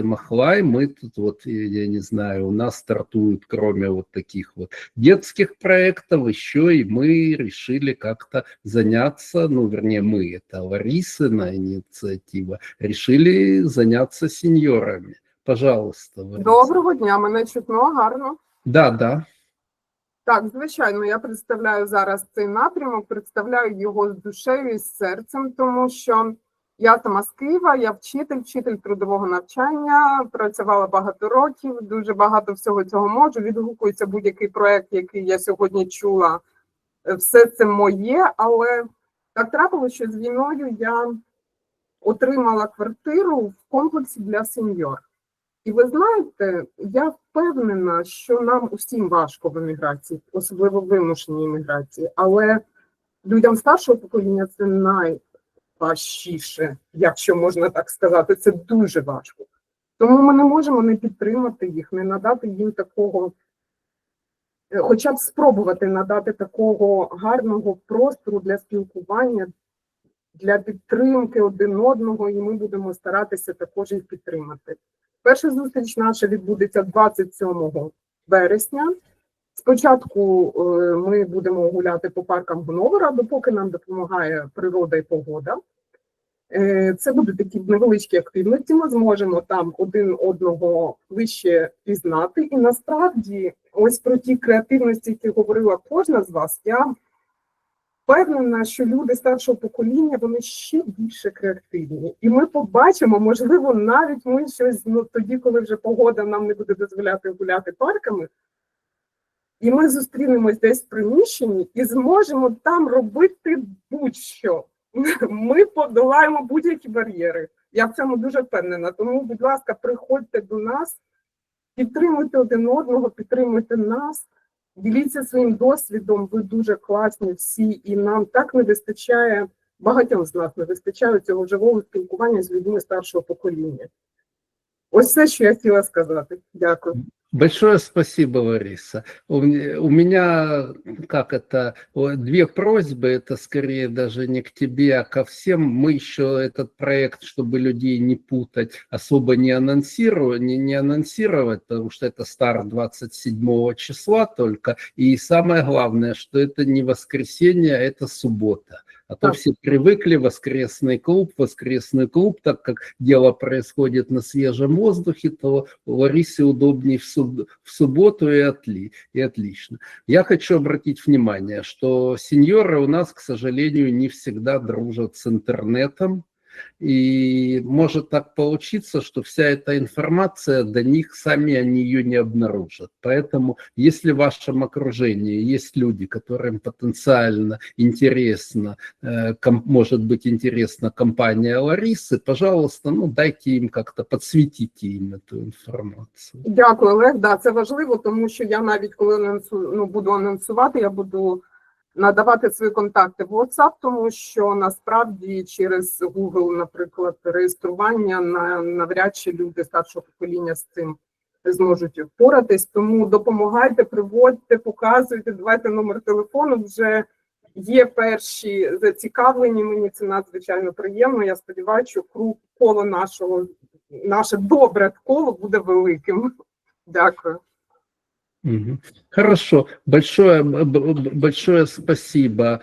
Махлай. Мы тут я не знаю, у нас стартуют, кроме таких детских проектов, еще и мы решили как-то заняться, вернее мы, это Ларисина инициатива, решили заняться сеньорами. Пожалуйста, Лариса. Доброго дня, мене чутно гарно? Да. Так, звичайно, я представляю зараз цей напрямок, представляю його з душею і з серцем, тому що я сама з Києва, я вчитель трудового навчання, працювала багато років, дуже багато всього цього можу, відгукується будь-який проєкт, який я сьогодні чула, все це моє, але так трапилося, що з війною я отримала квартиру в комплексі для сеньор. І ви знаєте, я впевнена, що нам усім важко в еміграції, особливо в вимушеній еміграції, але людям старшого покоління це найважчіше, якщо можна так сказати, це дуже важко. Тому ми не можемо не підтримати їх, не надати їм такого, хоча б спробувати надати такого гарного простору для спілкування, для підтримки один одного, і ми будемо старатися також їх підтримати. Перша зустріч наша відбудеться 27 вересня. Спочатку ми будемо гуляти по паркам Гоновера, допоки нам допомагає природа і погода. Це будуть такі невеличкі активності, ми зможемо там один одного вище пізнати. І насправді, ось про ті креативності, які говорила кожна з вас, я впевнена, що люди старшого покоління, вони ще більше креативні. І ми побачимо, можливо, навіть ми щось, тоді, коли вже погода нам не буде дозволяти гуляти парками, і ми зустрінемось десь в приміщенні і зможемо там робити будь-що. Ми подолаємо будь-які бар'єри. Я в цьому дуже впевнена. Тому, будь ласка, приходьте до нас, підтримуйте один одного, підтримуйте нас, діліться своїм досвідом, ви дуже класні всі, і нам так не вистачає, багатьом з нас не вистачає цього живого спілкування з людьми старшого покоління. Ось все, що я хотіла сказати. Дякую. Большое спасибо, Лариса. У меня, две просьбы, это скорее даже не к тебе, а ко всем. Мы еще этот проект, чтобы людей не путать, особо не анонсировать, потому что это старт 27 числа только. И самое главное, что это не воскресенье, а это суббота. А то все привыкли, воскресный клуб, так как дело происходит на свежем воздухе, то Ларисе удобнее в субботу и отлично. Я хочу обратить внимание, что сеньоры у нас, к сожалению, не всегда дружат с интернетом. И может так получиться, что вся эта информация до них, сами они ее не обнаружат. Поэтому, если в вашем окружении есть люди, которым потенциально интересно, может быть интересна компания Ларисы, пожалуйста, дайте им как-то, подсветите им эту информацию. Дякую, Олег. Да, це важливо, тому що я навіть коли буду анонсувати, я буду надавати свої контакти в WhatsApp, тому що насправді через Google, наприклад, реєстрування навряд чи люди старшого покоління з цим зможуть впоратись. Тому допомагайте, приводьте, показуйте, давайте номер телефону. Вже є перші зацікавлені, мені це надзвичайно приємно. Я сподіваюся, що коло наше добре коло буде великим. Дякую. Хорошо, большое спасибо.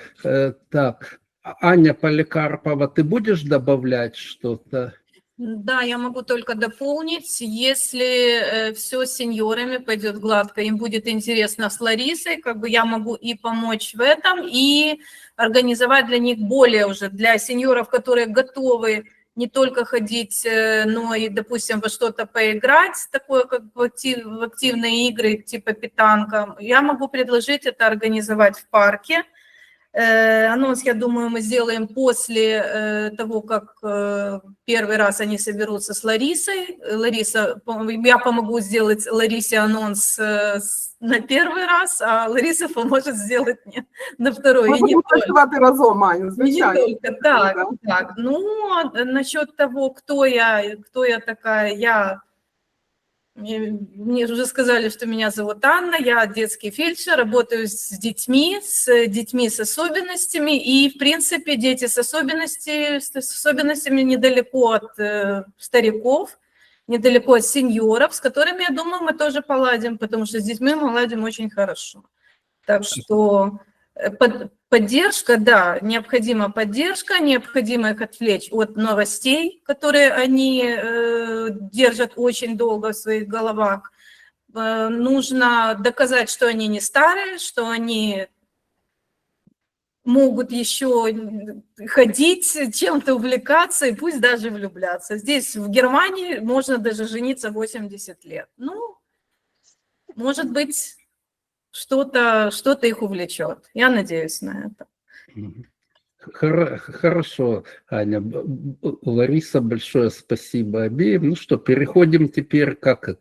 Так, Аня Поликарпова, ты будешь добавлять что-то? Да, я могу только дополнить, если все с сеньорами пойдет гладко, им будет интересно с Ларисой, я могу и помочь в этом, и организовать для них более уже, для сеньоров, которые готовы не только ходить, но и, допустим, во что-то поиграть, такое как в активные игры типа питанка. Я могу предложить это организовать в парке. Анонс, я думаю, мы сделаем после того, как первый раз они соберутся с Ларисой. Я помогу сделать Ларисе анонс на первый раз, а Лариса поможет сделать мне на второй. Мы будем працювати разом, Аню, звичайно. Не только, так. Ну, насчет того, кто я такая, мне уже сказали, что меня зовут Анна, я детский фельдшер, работаю с детьми с особенностями, и, в принципе, дети с особенностями недалеко от стариков, недалеко от сеньоров, с которыми, я думаю, мы тоже поладим, потому что с детьми мы ладим очень хорошо. Так что поддержка, да, необходима поддержка, необходимо их отвлечь от новостей, которые они держат очень долго в своих головах. Нужно доказать, что они не старые, что они могут еще ходить, чем-то увлекаться и пусть даже влюбляться. Здесь, в Германии, можно даже жениться в 80 лет. Ну, может быть, что-то их увлечет. Я надеюсь на это. Хорошо, Аня. Лариса, большое спасибо обеим. Ну что, переходим теперь, к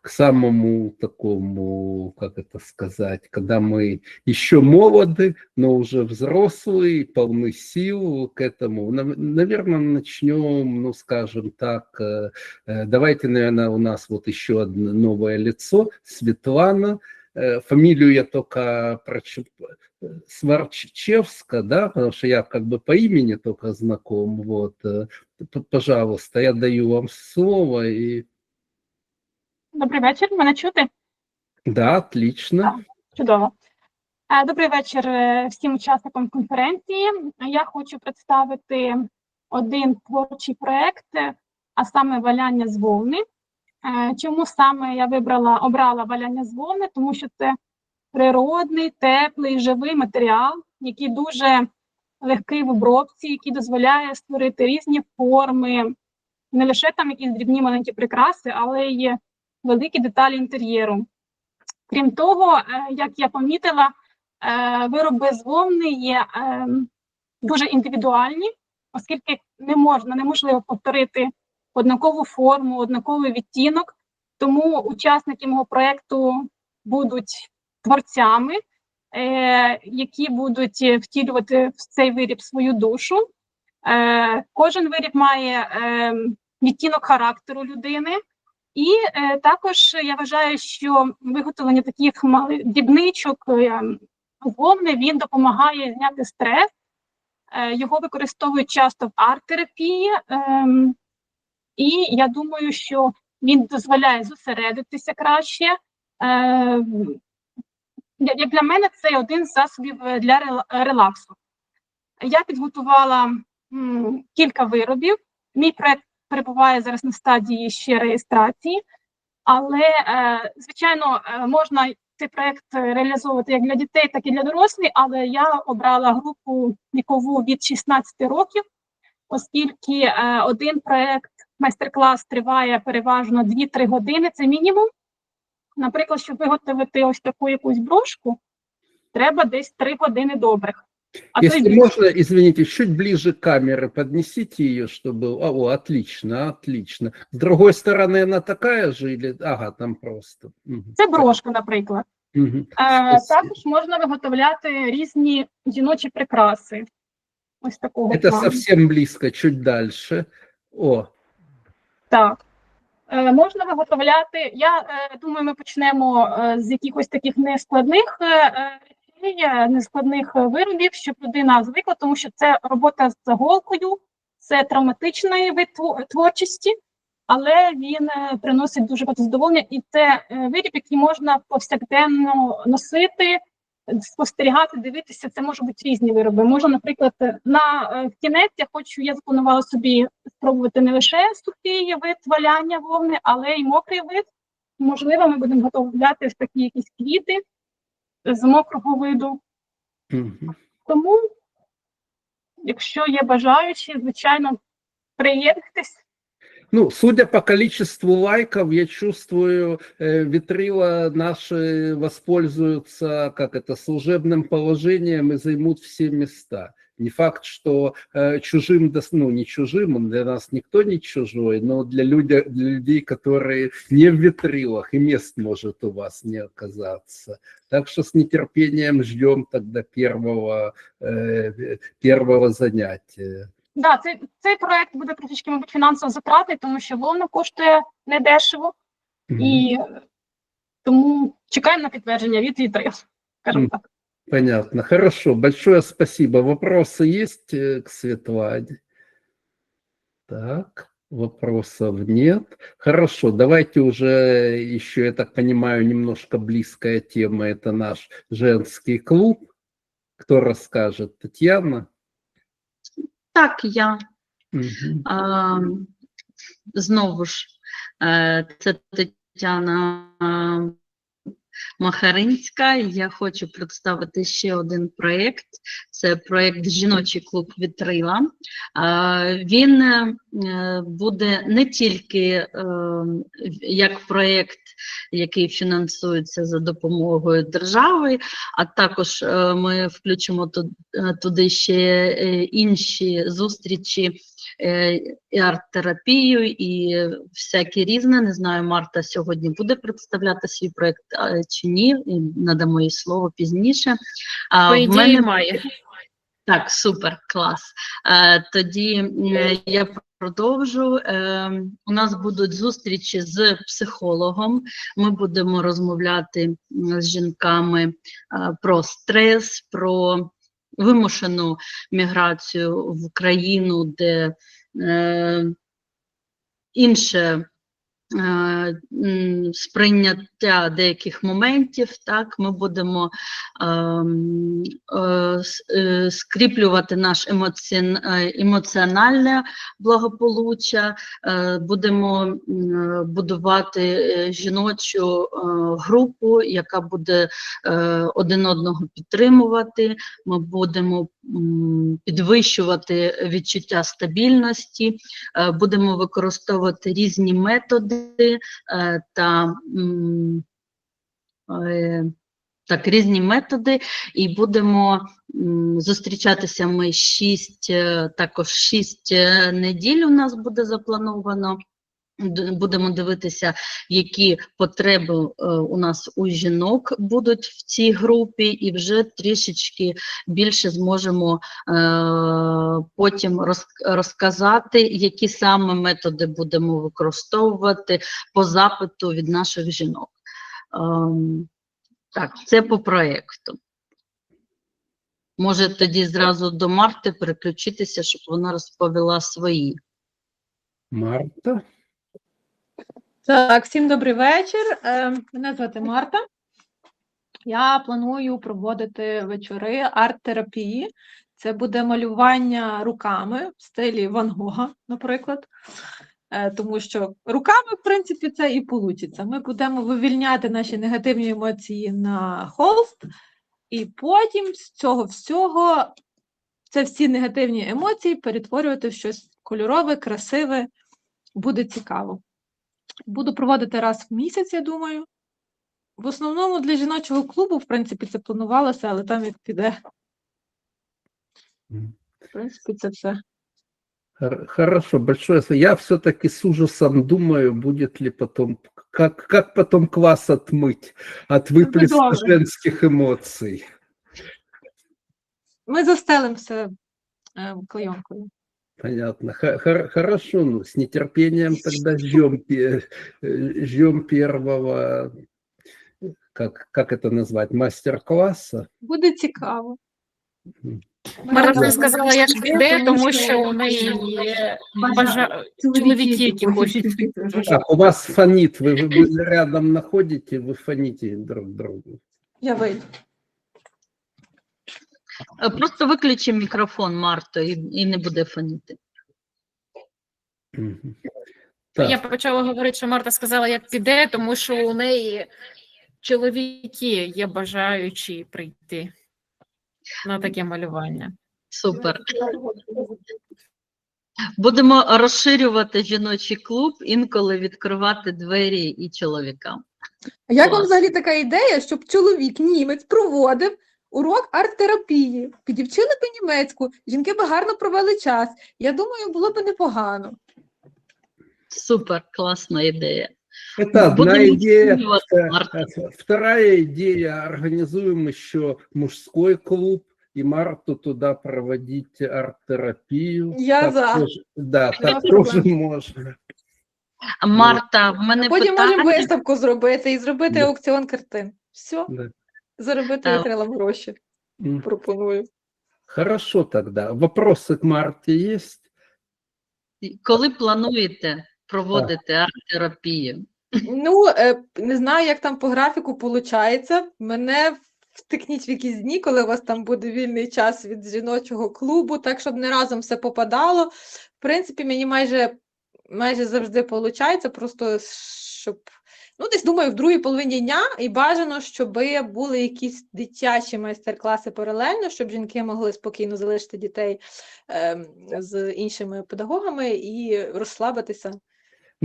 самому такому, как это сказать, когда мы еще молоды, но уже взрослые, полны сил к этому. Наверное, начнем, ну, скажем так, давайте, наверное, у нас вот еще одно новое лицо, Светлана. Фамилию я только прочитаю. Сварчевска, да, потому что я как бы по имени только знаком, вот, пожалуйста, я даю вам слово и... Добрий вечір, мене чути? Да, отлично. Чудово. Добрий вечір всім учасникам конференції. Я хочу представити один творчий проєкт, а саме валяння з вовни. Чому саме я обрала валяння з вовни? Тому що це природний, теплий, живий матеріал, який дуже легкий в обробці, який дозволяє створити різні форми, не лише там якісь дрібні маленькі прикраси, але й великі деталі інтер'єру. Крім того, як я помітила, вироби з вовни є дуже індивідуальні, оскільки неможливо повторити однакову форму, однаковий відтінок, тому учасники мого проєкту будуть творцями, які будуть втілювати в цей виріб свою душу. Кожен виріб має відтінок характеру людини. І також я вважаю, що виготовлення таких дрібничок з вовни, він допомагає зняти стрес. Його використовують часто в арт-терапії. І я думаю, що він дозволяє зосередитися краще. Як для мене, це один з засобів для релаксу. Я підготувала кілька виробів. Мій проєкт перебуває зараз на стадії ще реєстрації, але, звичайно, можна цей проєкт реалізовувати як для дітей, так і для дорослих, але я обрала групу вікову від 16 років, оскільки один проєкт, майстер-клас триває переважно 2-3 години, це мінімум. Наприклад, щоб виготовити ось таку якусь брошку, треба десь 3 години добрих. Если можно, извините, чуть ближе к камере поднесите ее, чтобы... Отлично, отлично. С другой стороны, она такая же или... Ага, там просто. Це брошка, наприклад. Також можна виготовляти різні жіночі прикраси. Ось такого Это плану. совсем близко, чуть дальше. Так. Можна виготовляти, я думаю, ми почнемо з якихось таких нескладних речей, нескладних виробів, щоб людина звикла, тому що це робота з голкою, це травматичний вид творчості, але він приносить дуже багато задоволення, і це виріб, який можна повсякденно носити, спостерігати, дивитися, це можуть бути різні вироби. Можна, наприклад, в кінець я запланувала собі спробувати не лише сухий вид валяння вовни, але й мокрий вид. Можливо, ми будемо готувати ось такі якісь квіти з мокрого виду. Тому, якщо є бажаючі, звичайно, приєднуйтесь. Ну, судя по количеству лайков, я чувствую, витрила наши воспользуются, служебным положением и займут все места. Не факт, что чужим, не чужим, для нас никто не чужой, но для людей, которые не в витрилах, и мест может у вас не оказаться. Так что с нетерпением ждем тогда первого занятия. Да, цей проект буде трішки, мабуть, фінансово затратний, тому що вовна коштує недешево, і тому чекаємо на підтвердження від вітрил, скажімо так. Понятно, хорошо, большое спасибо. Вопросы есть к Светлане? Так, вопросов нет. Хорошо, давайте уже еще, я так понимаю, немножко близкая тема, это наш женский клуб. Кто расскажет? Татьяна? Так, я. Знову ж, це Тетяна Махаринська. Я хочу представити ще один проєкт. Це проєкт «Жіночий клуб Вітрила». Він буде не тільки як проєкт, який фінансується за допомогою держави, а також ми включимо туди ще інші зустрічі і арт-терапію, і всяке різне. Не знаю, Марта сьогодні буде представляти свій проєкт чи ні, і надамо їй слово пізніше. По ідеї має. Так, супер, клас. Тоді я продовжу. У нас будуть зустрічі з психологом. Ми будемо розмовляти з жінками про стрес, про вимушену міграцію в країну, де інше сприйняття деяких моментів, так, ми будемо скріплювати наше емоціональне благополуччя, будемо будувати жіночу групу, яка буде один одного підтримувати, ми будемо підвищувати відчуття стабільності, будемо використовувати різні методи різні методи, і будемо зустрічатися ми 6 неділь у нас буде заплановано. Будемо дивитися, які потреби у нас у жінок будуть в цій групі, і вже трішечки більше зможемо потім розказати, які саме методи будемо використовувати по запиту від наших жінок. Так, це по проєкту. Може тоді зразу до Марти переключитися, щоб вона розповіла свої. Марта? Так, всім добрий вечір. Мене звати Марта. Я планую проводити вечори арт-терапії. Це буде малювання руками в стилі Ван Гога, наприклад. Тому що руками, в принципі, це і вийде. Ми будемо вивільняти наші негативні емоції на холст, і потім з цього всього, це всі негативні емоції перетворювати в щось кольорове, красиве, буде цікаво. Буду проводити раз в місяць, я думаю. В основному для жіночого клубу, в принципі, це планувалося, але там як піде. В принципі, це все. Хорошо, большое. Я все-таки с ужасом думаю, будет ли потом, как потом квас отмыть от выплеска женских эмоций. Ми застелимося клейонкою. Понятно. Хорошо, ну, с нетерпением тогда ждем первого, как это назвать, мастер-класса. Буде цікаво. Марта сказала, як піде, тому що у неї є чоловіки, які хочуть. Так, у вас фонит, вы рядом находите, вы фоните друг другу. Я вийду. Просто виключи мікрофон, Марто, і не буде фоніти. Я почала говорити, що Марта сказала, як піде, тому що у неї чоловіки є бажаючі прийти на таке малювання. Супер. Будемо розширювати жіночий клуб, інколи відкривати двері і чоловікам. А як вам взагалі така ідея, щоб чоловік, німець, проводив урок арт-терапії, підівчили б німецьку, жінки б гарно провели час. Я думаю, було б непогано. Супер, класна ідея. Это одна идея. Вторая идея. Организуем еще мужской клуб и Марту туда проводить арт-терапию. Я за. Тоже, да, так тоже можно. Марта, в мене потім питання. можемо виставку зробити і зробити аукціон картин. Все. Да. Заробити Вітрилам гроші. Пропоную. Хорошо тогда. Вопросы к Марте есть? Коли плануєте проводити арт-терапію? Ну, не знаю, як там по графіку виходить. Мене втикніть в якісь дні, коли у вас там буде вільний час від жіночого клубу, так, щоб не разом все попадало. В принципі, мені майже завжди виходить, просто щоб Ну, десь, думаю, в другій половині дня, і бажано, щоб були якісь дитячі майстер-класи паралельно, щоб жінки могли спокійно залишити дітей з іншими педагогами і розслабитися, і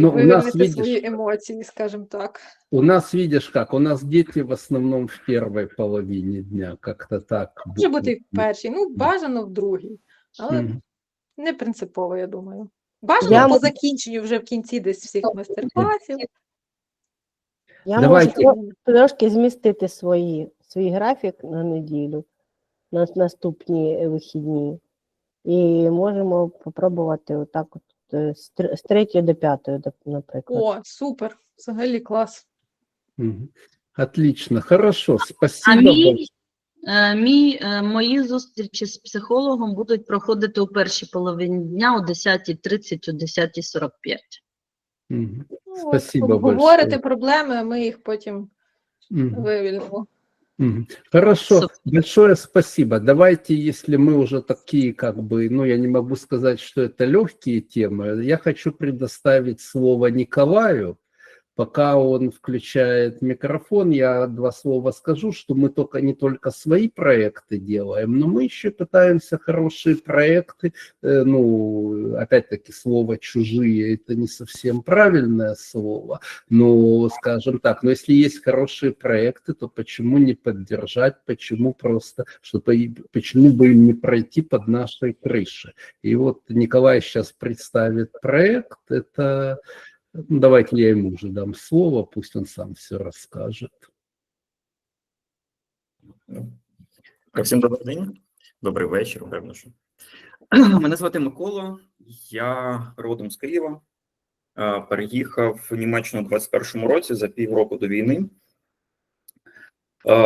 Ну, у нас, вивільнити свої видишь, емоції, скажімо так. у нас, видишь как, у нас дети в основном в первой половине дня, как-то так. Може бути і в першій, ну, бажано в другій, але Мгм. не принципово, я думаю. Бажано Я по м- закінченню вже в кінці десь всіх майстер-класів. Я Давайте. можу трошки змістити свій графік на неділю, на наступні вихідні. І можемо попробувати отак от з 3 до 5, наприклад. О, супер, взагалі клас. Мгм. Отлично, хорошо, А спасибо. мої зустрічі з психологом будуть проходити у першій половині дня о 10:30, о 10:45. Мгм. Ну, Спасибо обговорити большое. проблеми, ми їх потім Мгм. вивільнимо. Мгм. Хорошо, Супер. большое спасибо. Давайте, если мы уже такие, как бы, ну, я не могу сказать, что это легкие темы, я хочу предоставить слово Николаю. Пока он включает микрофон, я 2 слова скажу, что мы не только свои проекты делаем, но мы еще пытаемся хорошие проекты, ну, опять-таки, слово «чужие» – это не совсем правильное слово, но, скажем так, но если есть хорошие проекты, то почему не поддержать, почему бы им не пройти под нашей крышей? И вот Николай сейчас представит проект, это... Ну, давайте я ему уже дам слово, пусть он сам все расскажет. Всім добрий день, добрий вечір, певно, що. Мене звати Микола, я родом з Києва, переїхав в Німеччину у 21-му році, за півроку до війни.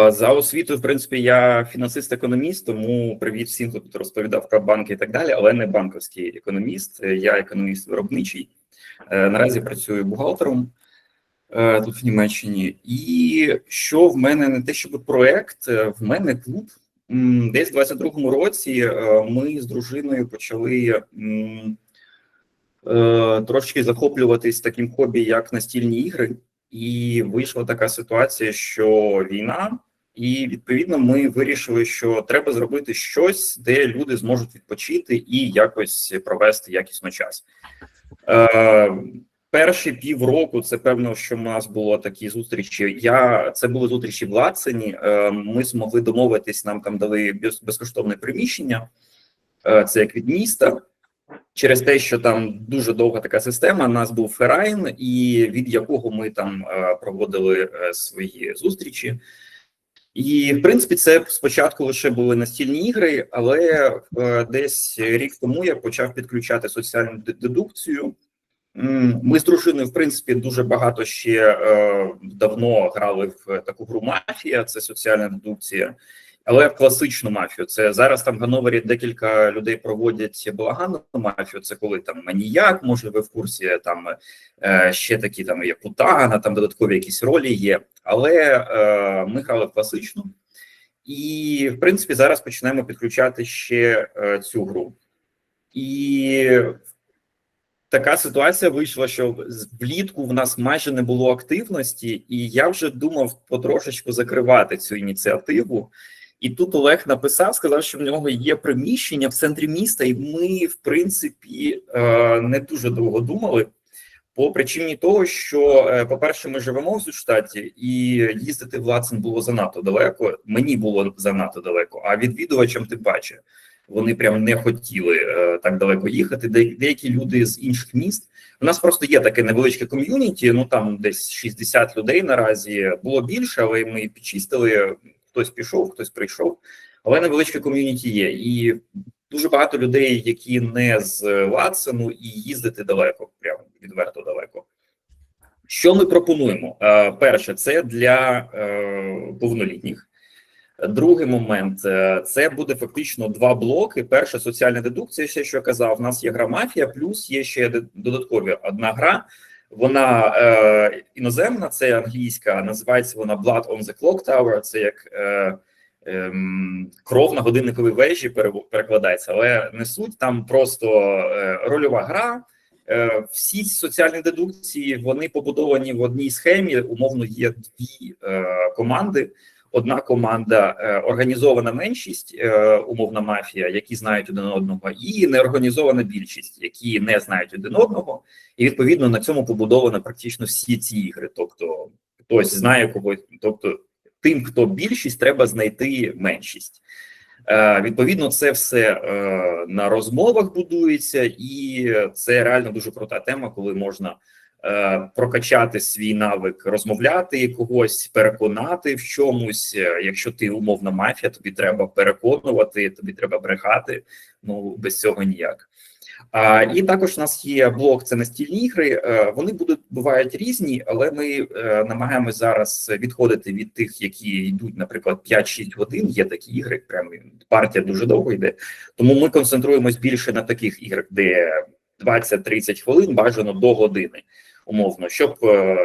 За освітою, в принципі, я фінансист-економіст, тому привіт всім, хто тут розповідав про банки і так далі, але не банківський економіст, я економіст виробничий. Наразі працюю бухгалтером тут в Німеччині. І що в мене не те, щоб проект, в мене клуб. Десь в 22-му році ми з дружиною почали трошки захоплюватись таким хобі, як настільні ігри. І вийшла така ситуація, що війна, і відповідно ми вирішили, що треба зробити щось, де люди зможуть відпочити і якось провести якісно час. Перші півроку це певно, що в нас було такі зустрічі. Це були зустрічі в Латсені. Ми змогли домовитись, нам там дали безкоштовне приміщення. Це як від міста. Через те, що там дуже довга така система, у нас був Ферайн, і від якого ми там проводили свої зустрічі. І, в принципі, це спочатку лише були настільні ігри, але десь рік тому я почав підключати соціальну дедукцію. Ми з дружиною, в принципі, дуже багато ще давно грали в таку гру «Мафія», це соціальна дедукція, але в класичну мафію. Це зараз там в Ганновері декілька людей проводять балаганну мафію, це коли там маніяк, може ви в курсі, там ще такі там є путана, там додаткові якісь ролі є, але ми грали в класичну. І, в принципі, зараз починаємо підключати ще цю гру. І така ситуація вийшла, що влітку в нас майже не було активності, і я вже думав потрошечку закривати цю ініціативу. І тут Олег написав, сказав, що в нього є приміщення в центрі міста, і ми, в принципі, не дуже довго думали. По причині того, що, по-перше, ми живемо в Зюштаті, і їздити в Латсен було занадто далеко, мені було занадто далеко, а відвідувачам тим паче. Вони прям не хотіли так далеко їхати. Деякі люди з інших міст. У нас просто є таке невеличке ком'юніті, ну там десь 60 людей наразі. Було більше, але ми підчистили. Хтось пішов, хтось прийшов. Але невеличке ком'юніті є. І дуже багато людей, які не з Латсену, і їздити далеко, прямо відверто далеко. Що ми пропонуємо? Перше, це для повнолітніх. Другий момент – це буде фактично 2 блоки. Перша – соціальна дедукція, ще що я казав, у нас є гра «Мафія», плюс є ще додаткові одна гра. Вона іноземна, це англійська, називається вона Blood on the Clock Tower, це як кров на годинниковій вежі перекладається, але не суть, там просто рольова гра, Всі соціальні дедукції, вони побудовані в одній схемі, умовно є дві команди. Одна команда організована меншість, умовна мафія, які знають один одного, і неорганізована більшість, які не знають один одного, і відповідно на цьому побудовано практично всі ці ігри. Тобто хтось знає когось, тобто тим, хто більшість, треба знайти меншість. Відповідно, це все на розмовах будується, і це реально дуже крута тема, коли можна прокачати свій навик, розмовляти когось, переконати в чомусь. Якщо ти умовна мафія, тобі треба переконувати, тобі треба брехати, ну без цього ніяк. І також у нас є блок, це настільні ігри, вони бувають різні, але ми намагаємось зараз відходити від тих, які йдуть, наприклад, 5-6 годин, є такі ігри, прямо партія дуже довго йде, тому ми концентруємось більше на таких іграх, де 20-30 хвилин, бажано до години, умовно, щоб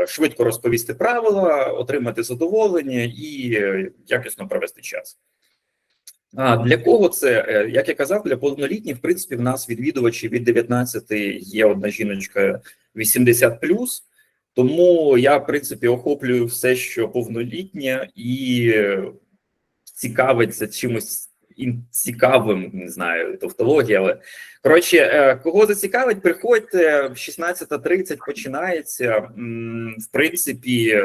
швидко розповісти правила, отримати задоволення і якісно провести час. Для кого це? Як я казав, для повнолітніх, в принципі, в нас відвідувачі від 19, є одна жіночка 80+, тому я, в принципі, охоплюю все, що повнолітнє і цікавиться чимось цікавим, не знаю, тавтологія, але, коротше, кого зацікавить, приходьте, 16:30 починається, в принципі,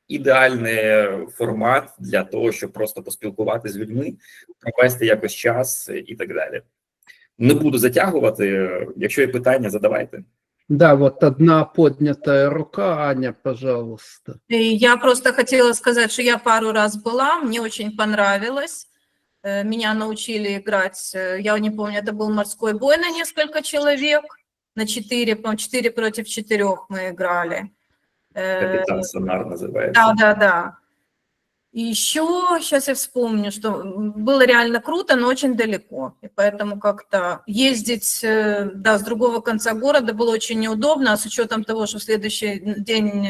ідеальний формат для того, щоб просто поспілкуватися з людьми, провести якось час і так далі. Не буду затягувати, якщо є питання, задавайте. Да, вот одна поднятая рука, Аня, пожалуйста. Я просто хотела сказать, что я пару раз была, мне очень понравилось. Меня научили играть, я не помню, это был морской бой на несколько человек, на 4, по-моему, 4 против 4 мы играли. Капитан Сонар называется. Да. И еще, сейчас я вспомню, что было реально круто, но очень далеко. И поэтому как-то ездить, да, с другого конца города было очень неудобно, а с учетом того, что в следующий день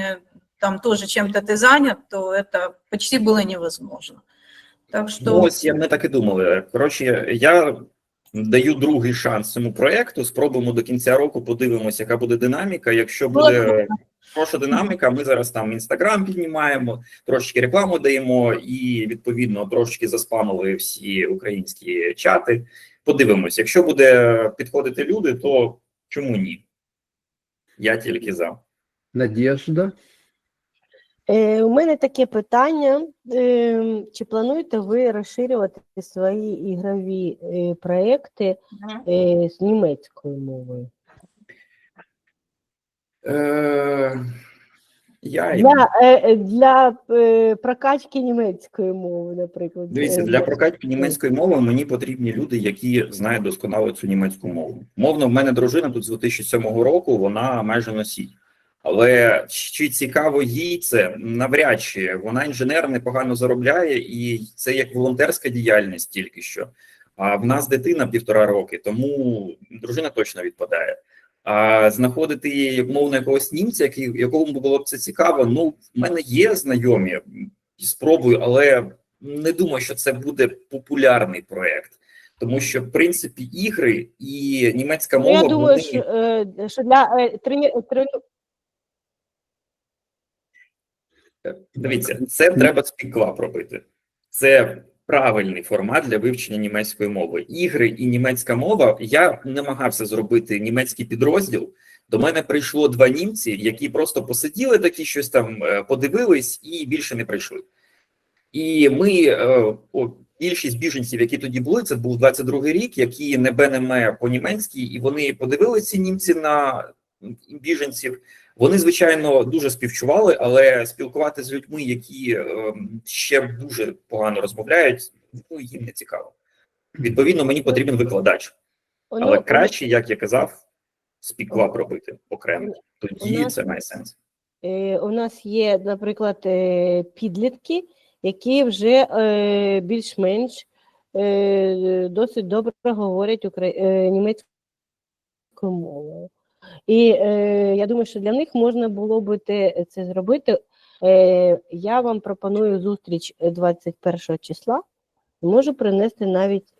там тоже чем-то ты занят, то это почти было невозможно. Так що... Ось, ми так і думали. Коротше, я даю другий шанс цьому проєкту, спробуємо до кінця року, подивимося, яка буде динаміка. Якщо буде хороша динаміка, ми зараз там Інстаграм піднімаємо, трошечки рекламу даємо і, відповідно, трошечки заспамили всі українські чати. Подивимося. Якщо буде підходити люди, то чому ні? Я тільки за. Надежда? У мене таке питання. Чи плануєте ви розширювати свої ігрові проекти з німецькою мовою? Для прокачки німецької мови, наприклад. Дивіться, для прокачки німецької мови мені потрібні люди, які знають досконало цю німецьку мову. Мовно, в мене дружина тут з 2007 року, вона майже носій. Але чи цікаво їй це? Навряд чи. Вона інженер, непогано заробляє, і це як волонтерська діяльність тільки що. А в нас дитина 1,5 роки, тому дружина точно відпадає. А знаходити, мовно, якогось німця, якому було б це цікаво, ну, в мене є знайомі, спробую, але не думаю, що це буде популярний проєкт. Тому що, в принципі, ігри і німецька мова... Я думаю, що для... Дивіться, це треба спік-клаб робити. Це правильний формат для вивчення німецької мови. Ігри і німецька мова. Я намагався зробити німецький підрозділ. До мене прийшло 2 німці, які просто посиділи такі, щось там подивились і більше не прийшли. І ми, більшість біженців, які тоді були, це був 22-й рік, які не БНМ по-німецьки, і вони подивилися, ці німці, на біженців. Вони, звичайно, дуже співчували, але спілкувати з людьми, які ще дуже погано розмовляють, ну, їм не цікаво. Відповідно, мені потрібен викладач. Але краще, як я казав, спік-клаб робити окремо. Тоді це має сенс. У нас є, наприклад, підлітки, які вже більш-менш досить добре говорять німецькою мовою. І я думаю, що для них можна було б це зробити. Я вам пропоную зустріч 21 числа. Можу принести навіть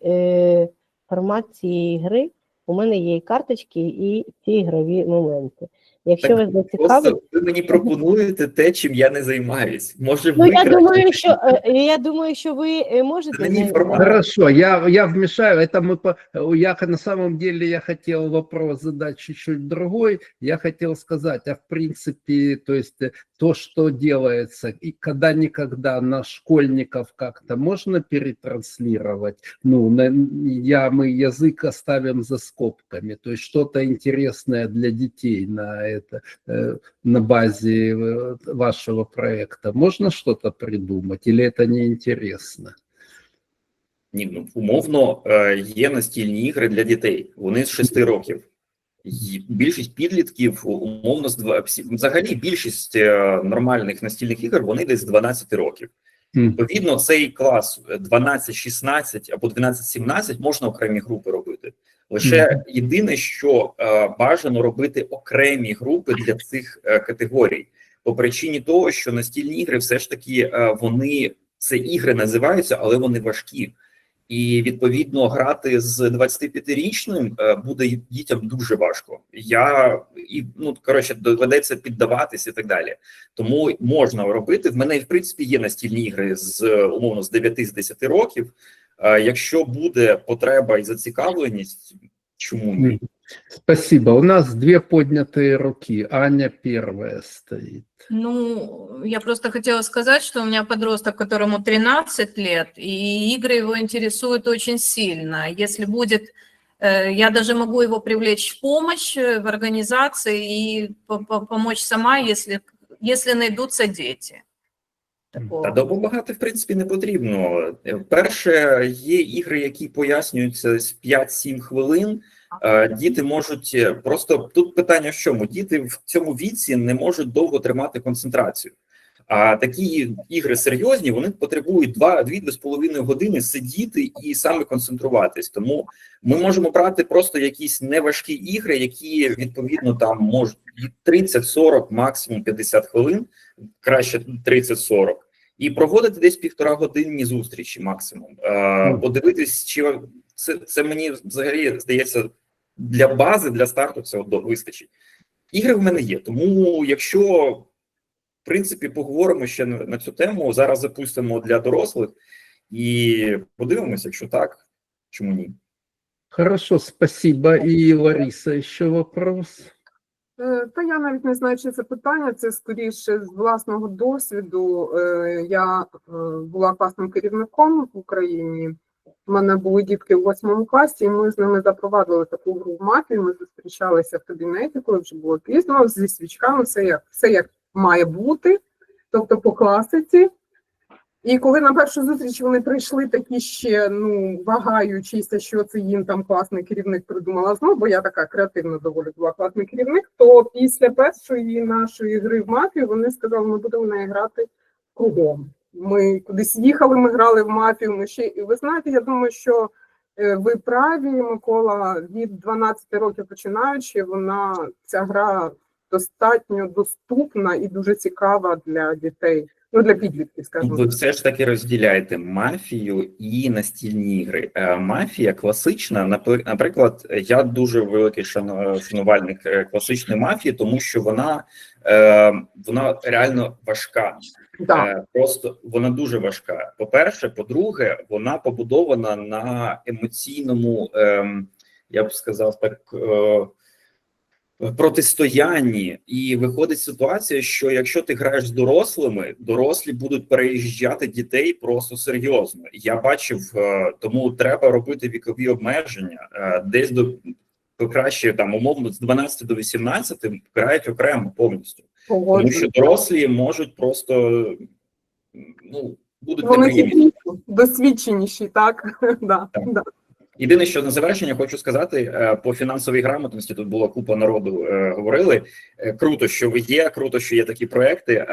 формат цієї гри У мене є і карточки, і ці ігрові моменти. Якщо Так, ви зацікавлені, просто ви мені пропонуєте те, чим я не займаюсь. Може, ну ви я краще? думаю, що ви можете Це не не- формат. Хорошо, я вмешаю. Это я на самом деле я хотел вопрос задать чуть-чуть другой. Я хотел сказать, в принципе, то есть то, что делается, и когда-никогда на школьников как-то можно перетранслировать. Ну, мы язык оставим за скобками. То есть что-то интересное для детей на базе вашего проекта. Можно что-то придумать или это неинтересно? Ні, ну, умовно, є настільні ігри для дітей. Вони з 6 років. Більшість підлітків, умовно, взагалі більшість нормальних настільних ігор, вони десь з 12 років. Відповідно, цей клас 12-16 або 12-17 можна окремі групи робити. Лише єдине, що бажано робити окремі групи для цих категорій. По причині того, що настільні ігри все ж таки це ігри називаються, але вони важкі. І, відповідно, грати з 25-річним буде дітям дуже важко. Доведеться піддаватись і так далі. Тому можна робити. В мене, в принципі, є настільні ігри з 9-10 років. Якщо буде потреба і зацікавленість, чому ні? Спасибо. У нас 2 поднятые руки. Аня первая стоит. Ну, я просто хотела сказать, что у меня подросток, которому 13 лет, и игры его интересуют очень сильно. Если будет, я даже могу его привлечь в помощь в организации и помочь сама, если найдутся дети. Та допомагати, в принципі, не потрібно. Перше, є ігри, які пояснюються з 5-7 хвилин. Діти можуть просто, тут питання в чому? Діти в цьому віці не можуть довго тримати концентрацію. А такі ігри серйозні, вони потребують 2-2,5 години сидіти і саме концентруватись. Тому ми можемо брати просто якісь неважкі ігри, які, відповідно, там можуть 30-40, максимум 50 хвилин, краще 30-40, і проводити десь 1,5-годинні зустрічі максимум. Подивитись, чи це мені взагалі здається для бази, для старту це вистачить. Ігри в мене є, тому якщо в принципі поговоримо ще на цю тему, зараз запустимо для дорослих і подивимося, якщо так, чому ні. Хорошо, спасибо. І Лариса, ще вопрос? Та я навіть не знаю, чи це питання, це скоріше з власного досвіду. Я була класним керівником в Україні. У мене були дітки в 8 класі, і ми з ними запровадили таку гру в мафію. Ми зустрічалися в кабінеті, коли вже було пізно, зі свічками, все як має бути, тобто по класиці. І коли на першу зустріч вони прийшли такі ще, вагаючися, що це їм там класний керівник придумала знову, бо я така креативна доволі була класний керівник, то після першої нашої гри в мафію вони сказали, ми будемо в неї грати кругом. Ми кудись їхали, ми грали в мафію, і ви знаєте, я думаю, що ви праві, Микола, від 12 років починаючи, ця гра достатньо доступна і дуже цікава для дітей. Для підлітків, скажімо. Ви все ж таки розділяєте мафію і настільні ігри. Мафія класична, наприклад, я дуже великий шанувальник класичної мафії, тому що вона реально важка. Просто вона дуже важка. По-перше, по-друге, вона побудована на емоційному, я б сказав так, протистоянні, і виходить ситуація, що якщо ти граєш з дорослими, дорослі будуть переїжджати дітей просто серйозно. Я бачив, тому треба робити вікові обмеження, десь краще там умовно з 12 до 18 грають окремо повністю. Тому що дорослі можуть просто, будуть неприємні. Досвідченіші, так? Да. Єдине, що на завершення хочу сказати, по фінансовій грамотності тут була купа народу, говорили. Круто, що ви є, круто, що є такі проекти.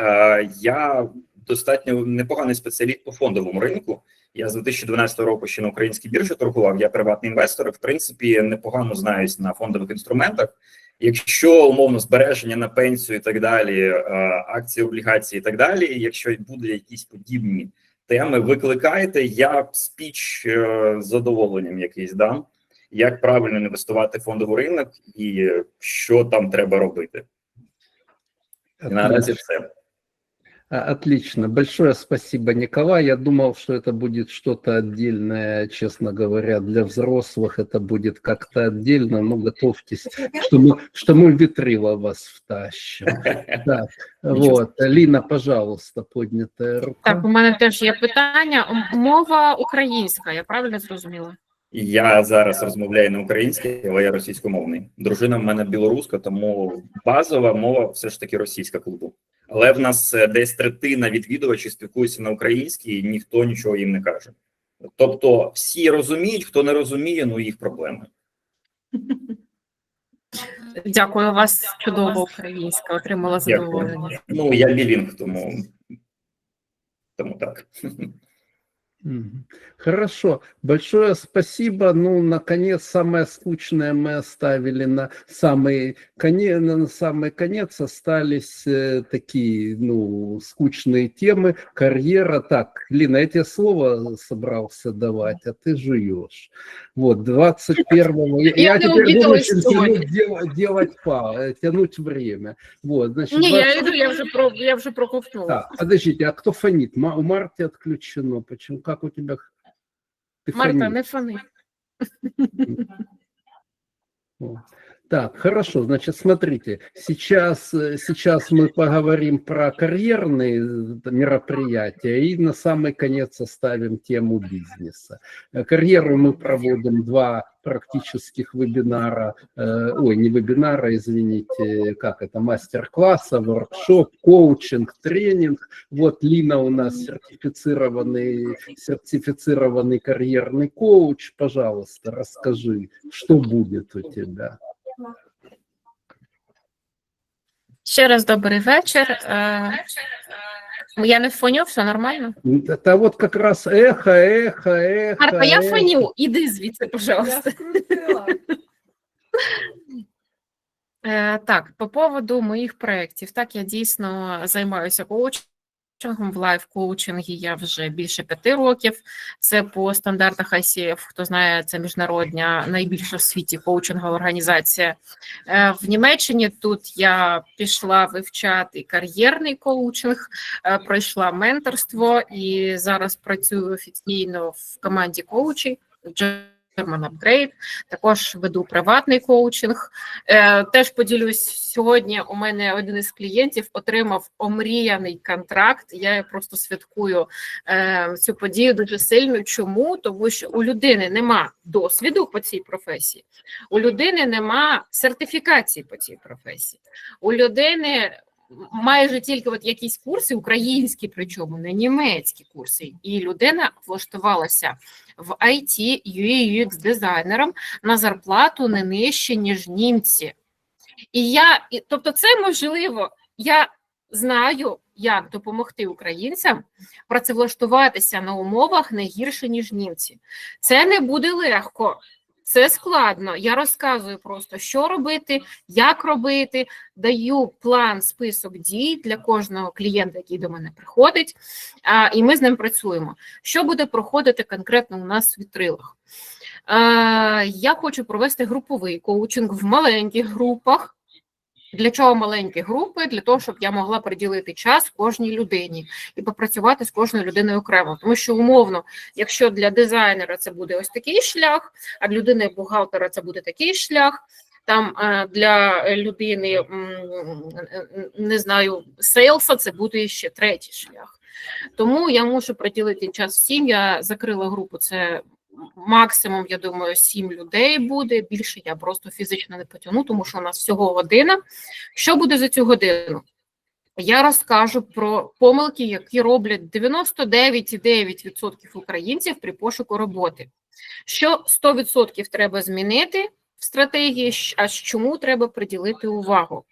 Я достатньо непоганий спеціаліст по фондовому ринку. Я з 2012 року ще на українській біржі торгував, я приватний інвестор, в принципі, непогано знаюсь на фондових інструментах. Якщо, умовно, збереження на пенсію і так далі, акції, облігації і так далі, якщо буде якісь подібні теми, викликайте, я спіч з задоволенням якийсь дам. як правильно інвестувати в фондовий ринок і що там треба робити. І наразі все. Отлично. Большое спасибо, Николай. Я думал, что это будет что-то отдельное, честно говоря, для взрослых это будет как-то отдельно, но готовьтесь, что мы витрила вас втащим. Так, вот. Ліна, пожалуйста, поднятая рука. Так, у мене теж є питання. Мова українська, я правильно зрозуміла? Я зараз розмовляю на українській, але я російськомовний. Дружина в мене білоруська, тому базова мова все ж таки російська клубу. Але в нас десь третина відвідувачів спілкується на українській, і ніхто нічого їм не каже. Тобто всі розуміють, хто не розуміє, ну їх проблеми. Дякую, у вас чудово українська, отримала задоволення. Ну, я білінг, тому так. Хорошо, большое спасибо. Ну, наконец, самое скучное мы оставили на самый конец остались такие, ну, скучные темы. Карьера. Так, Лина, я тебе слово собрался давать, а ты жуешь. Вот, 21-го. Я теперь буду тянуть время. Вот, значит, Не, я уже проковтнула. Так, подождите, а кто фонит? У Марти отключено. Почему? Как у тебя? Ты Марта, фонишь? не фони. Так, хорошо, значит, смотрите, сейчас мы поговорим про карьерные мероприятия и на самый конец оставим тему бизнеса. Карьеру мы проводим 2 практических вебинара, не вебинара, извините, как это, мастер-класса, воркшоп, коучинг, тренинг. Вот Лина у нас сертифицированный карьерный коуч. Пожалуйста, расскажи, что будет у тебя. Ще раз добрий вечір. Я не фоню, все нормально? Это вот как раз эхо. Марта, я фоню, іди звідси, пожалуйста. Так, по поводу моїх проєктів. Так, я дійсно займаюся коучингом. В лайф-коучингі я вже більше 5 років. Це по стандартах ICF, хто знає, це міжнародна, найбільша в світі коучингова організація. В Німеччині тут я пішла вивчати кар'єрний коучинг, пройшла менторство і зараз працюю офіційно в команді коучів German Upgrade, також веду приватний коучинг. Теж поділюсь, сьогодні у мене один із клієнтів отримав омріяний контракт. Я просто святкую цю подію дуже сильно. Чому? Тому що у людини нема досвіду по цій професії, у людини нема сертифікації по цій професії, у людини майже тільки от якісь курси, українські, причому не німецькі курси, і людина влаштувалася в IT, UX дизайнером на зарплату не нижче, ніж німці. Тобто це можливо, я знаю, як допомогти українцям працевлаштуватися на умовах не гірше, ніж німці. Це не буде легко. Це складно. Я розказую просто, що робити, як робити, даю план, список дій для кожного клієнта, який до мене приходить, і ми з ним працюємо. Що буде проходити конкретно у нас в вітрилах? Я хочу провести груповий коучинг в маленьких групах. Для чого маленькі групи? Для того, щоб я могла приділити час кожній людині і попрацювати з кожною людиною окремо. Тому що, умовно, якщо для дизайнера це буде ось такий шлях, а для людини-бухгалтера це буде такий шлях, там для людини, не знаю, сейлса це буде ще третій шлях. Тому я мушу приділити час всім, я закрила групу, це максимум, я думаю, 7 людей буде, більше я просто фізично не потягну, тому що у нас всього година. Що буде за цю годину? Я розкажу про помилки, які роблять 99,9% українців при пошуку роботи. Що 100% треба змінити в стратегії, а чому треба приділити увагу.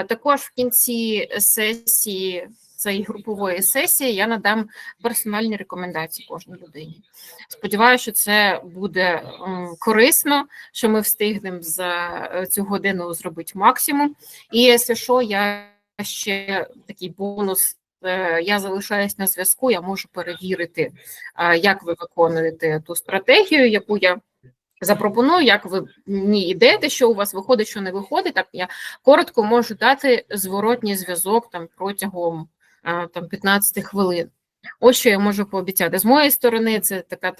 Також в кінці сесії, цієї групової сесії, я надам персональні рекомендації кожній людині. Сподіваюся, що це буде корисно, що ми встигнемо за цю годину зробити максимум. І якщо що, я ще такий бонус, я залишаюсь на зв'язку, я можу перевірити, як ви виконуєте ту стратегію, яку я запропоную, як ви мені йдете, що у вас виходить, що не виходить. Так я коротко можу дати зворотній зв'язок там протягом 15 хвилин. Ось що я можу пообіцяти. З моєї сторони, це така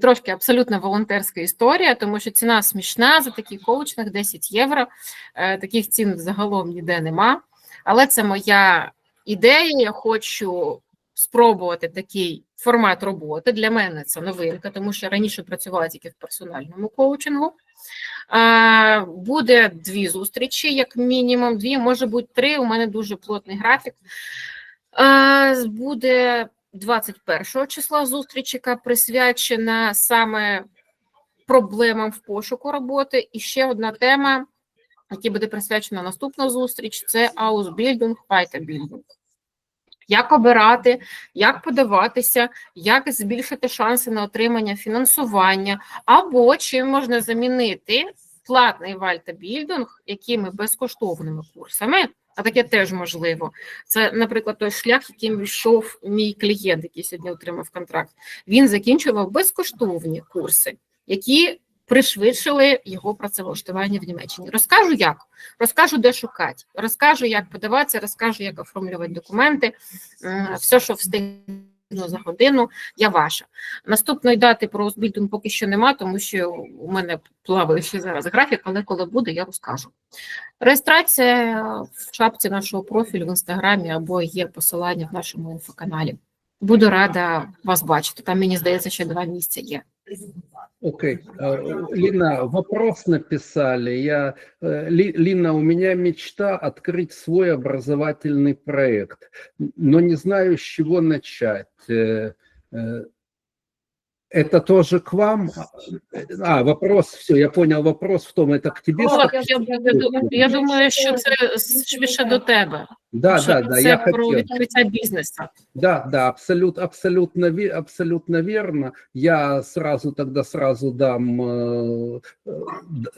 трошки абсолютно волонтерська історія, тому що ціна смішна за такий коучинг 10 євро. Таких цін загалом ніде нема. Але це моя ідея, я хочу спробувати такий формат роботи. Для мене це новинка, тому що раніше працювала тільки в персональному коучингу. Буде 2 зустрічі, як мінімум, 2, може бути 3, у мене дуже плотний графік. Буде 21 числа зустріч, яка присвячена саме проблемам в пошуку роботи. І ще одна тема, яка буде присвячена наступна зустріч, це Ausbildung, Weiterbildung. Як обирати, як подаватися, як збільшити шанси на отримання фінансування, або чим можна замінити платний Weiterbildung якими безкоштовними курсами, а таке теж можливо. Це, наприклад, той шлях, яким йшов мій клієнт, який сьогодні отримав контракт. Він закінчував безкоштовні курси, які пришвидшили його працевлаштування в Німеччині. Розкажу як, розкажу, де шукати, розкажу, як подаватися, розкажу, як оформлювати документи, все, що встигну за годину, я ваша. Наступної дати про Ausbildung поки що нема, тому що у мене плаває ще зараз графік, але коли буде, я розкажу. Реєстрація в шапці нашого профілю в Інстаграмі або є посилання в нашому інфоканалі. Буду рада вас бачити. Там, мені здається, ще 2 місця є. Окей. Лина, вопрос написали. Лина, у меня мечта открыть свой образовательный проект, но не знаю, с чего начать. Это тоже к вам? Вопрос, все, я понял, вопрос в том, это к тебе? Я думаю, що це швидше до тебе. Да, це я про хотел. відкриття бізнесу. Да, абсолютно верно. Я сразу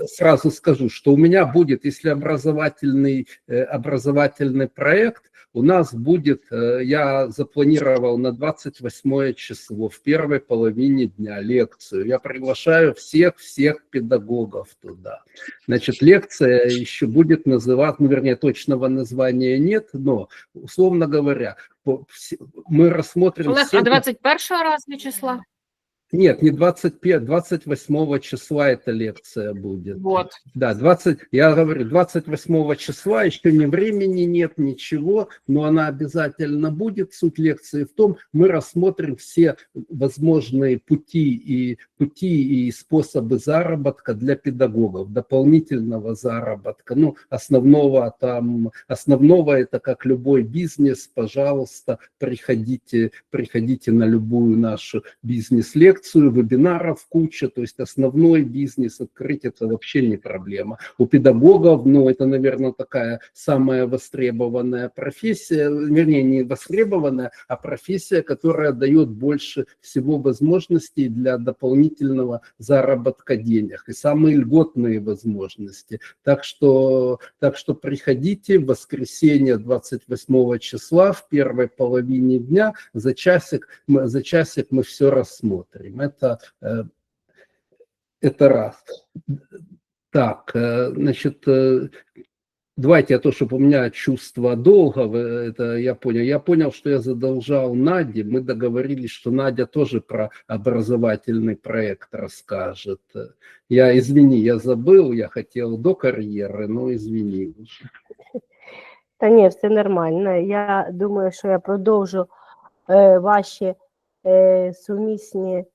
сразу скажу, что у меня будет, если образовательный проект, у нас будет, я запланировал на 28 число, в первой половине дня лекцию. Я приглашаю всех педагогов туда. Значит, лекция еще будет называться, вернее, точного названия нет, но, условно говоря, мы рассмотрим... Олег, а 21 разве числа? Нет, не 25, 28 числа эта лекция будет. Вот. Да, я говорю, 28 числа, еще ни времени нет, ничего, но она обязательно будет. Суть лекции в том, мы рассмотрим все возможные пути и способы заработка для педагогов, дополнительного заработка. Ну, основного это как любой бизнес, пожалуйста, приходите на любую нашу бизнес-лекцию, вебинаров куча, то есть основной бизнес открыть это вообще не проблема. У педагогов, это, наверное, такая самая востребованная профессия, вернее, не востребованная, а профессия, которая дает больше всего возможностей для дополнительного заработка денег и самые льготные возможности. Так что приходите в воскресенье 28 числа в первой половине дня, за часик мы все рассмотрим. Это раз. Так, значит, давайте чтобы у меня чувство долга, это я понял. Я понял, что я задолжал Наде. Мы договорились, что Надя тоже про образовательный проект расскажет. Извини, я забыл, я хотел до карьеры, но извини. Та ні, все нормально. Я думаю, що я продовжу ваші сумісні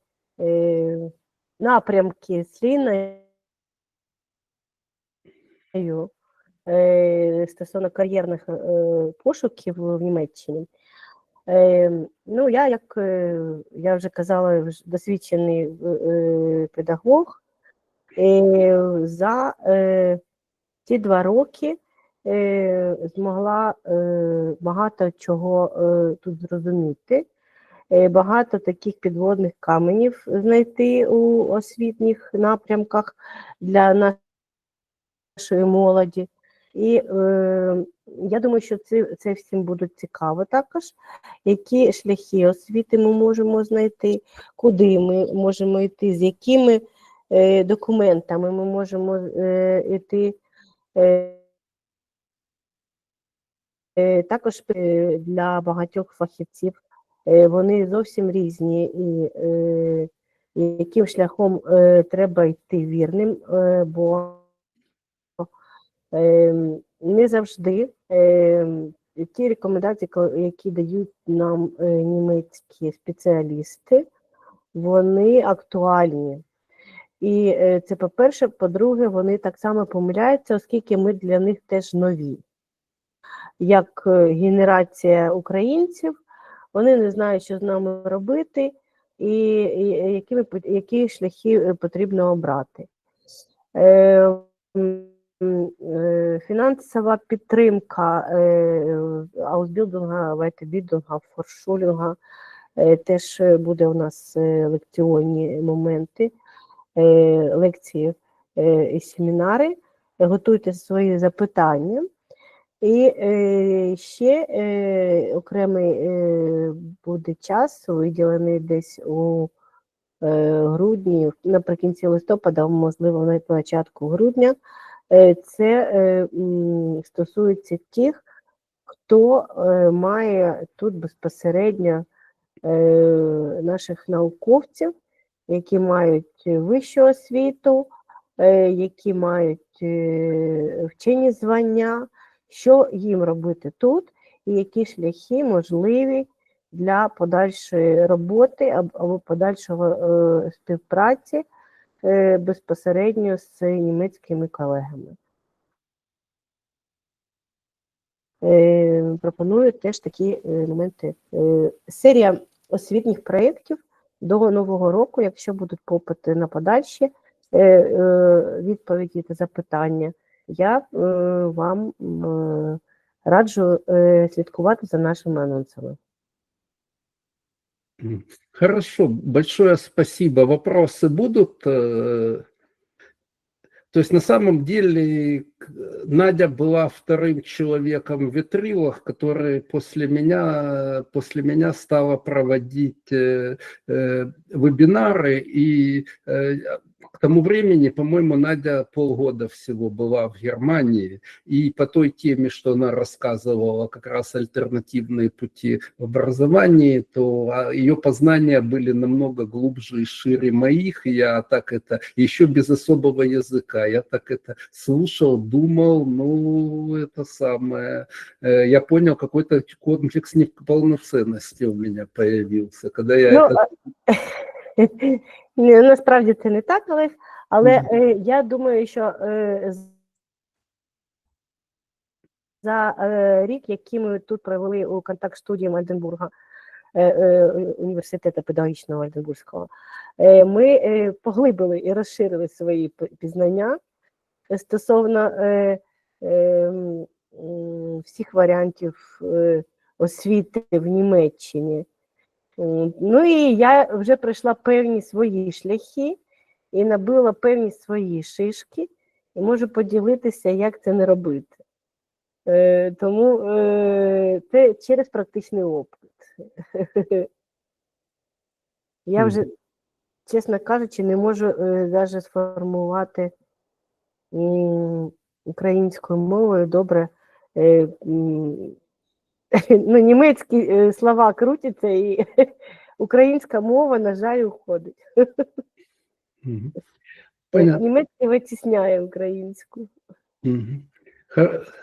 напрямки з Ліною стосовно кар'єрних пошуків в Німеччині. Я вже казала, досвідчений педагог. За ці 2 роки змогла багато чого тут зрозуміти. Багато таких підводних каменів знайти у освітніх напрямках для нашої молоді. І я думаю, що це всім буде цікаво також, які шляхи освіти ми можемо знайти, куди ми можемо йти, з якими документами ми можемо йти. Також для багатьох фахівців вони зовсім різні, і яким шляхом треба йти вірним, бо не завжди ті рекомендації, які дають нам німецькі спеціалісти, вони актуальні. І це по-перше, по-друге, вони так само помиляються, оскільки ми для них теж нові. Як генерація українців, вони не знають, що з нами робити і які шляхи потрібно обрати. Фінансова підтримка Ausbildung, Weiterbildung, Vorschulung теж буде у нас лекціонні моменти, лекції і семінари. Готуйте свої запитання. І ще окремий буде час, виділений десь у грудні, наприкінці листопада, можливо, на початку грудня. Це стосується тих, хто має тут безпосередньо наших науковців, які мають вищу освіту, які мають вчені звання, що їм робити тут і які шляхи можливі для подальшої роботи або подальшого співпраці безпосередньо з німецькими колегами. Пропоную теж такі моменти. Серія освітніх проєктів до Нового року, якщо будуть попити на подальші відповіді та запитання, я вам раджу слідкувати за нашими анонсами. Хорошо, большое спасибо. Вопросы будут? То есть на самом деле Надя была вторым человеком в Витрилах, который после меня стала проводить вебинары, и к тому времени, по-моему, Надя полгода всего была в Германии, и по той теме, что она рассказывала, как раз альтернативные пути в образовании, то ее познания были намного глубже и шире моих, и я так это, еще без особого языка, я так это слушал, думал, ну, это самое, я понял, какой-то комплекс неполноценности у меня появился, когда я Насправді це не так, але я думаю, що за рік, який ми тут провели у контакт-студії Мальденбурга, університету педагогічного Мальденбурзького, ми поглибили і розширили свої пізнання стосовно всіх варіантів освіти в Німеччині. Ну і я вже пройшла певні свої шляхи і набила певні свої шишки, і можу поділитися, як це не робити. Тому це через практичний опит. Я вже, чесно кажучи, не можу навіть сформувати українською мовою добре. Ну, німецькі слова крутяться, і українська мова, на жаль, уходить. Німецький витісняє українську.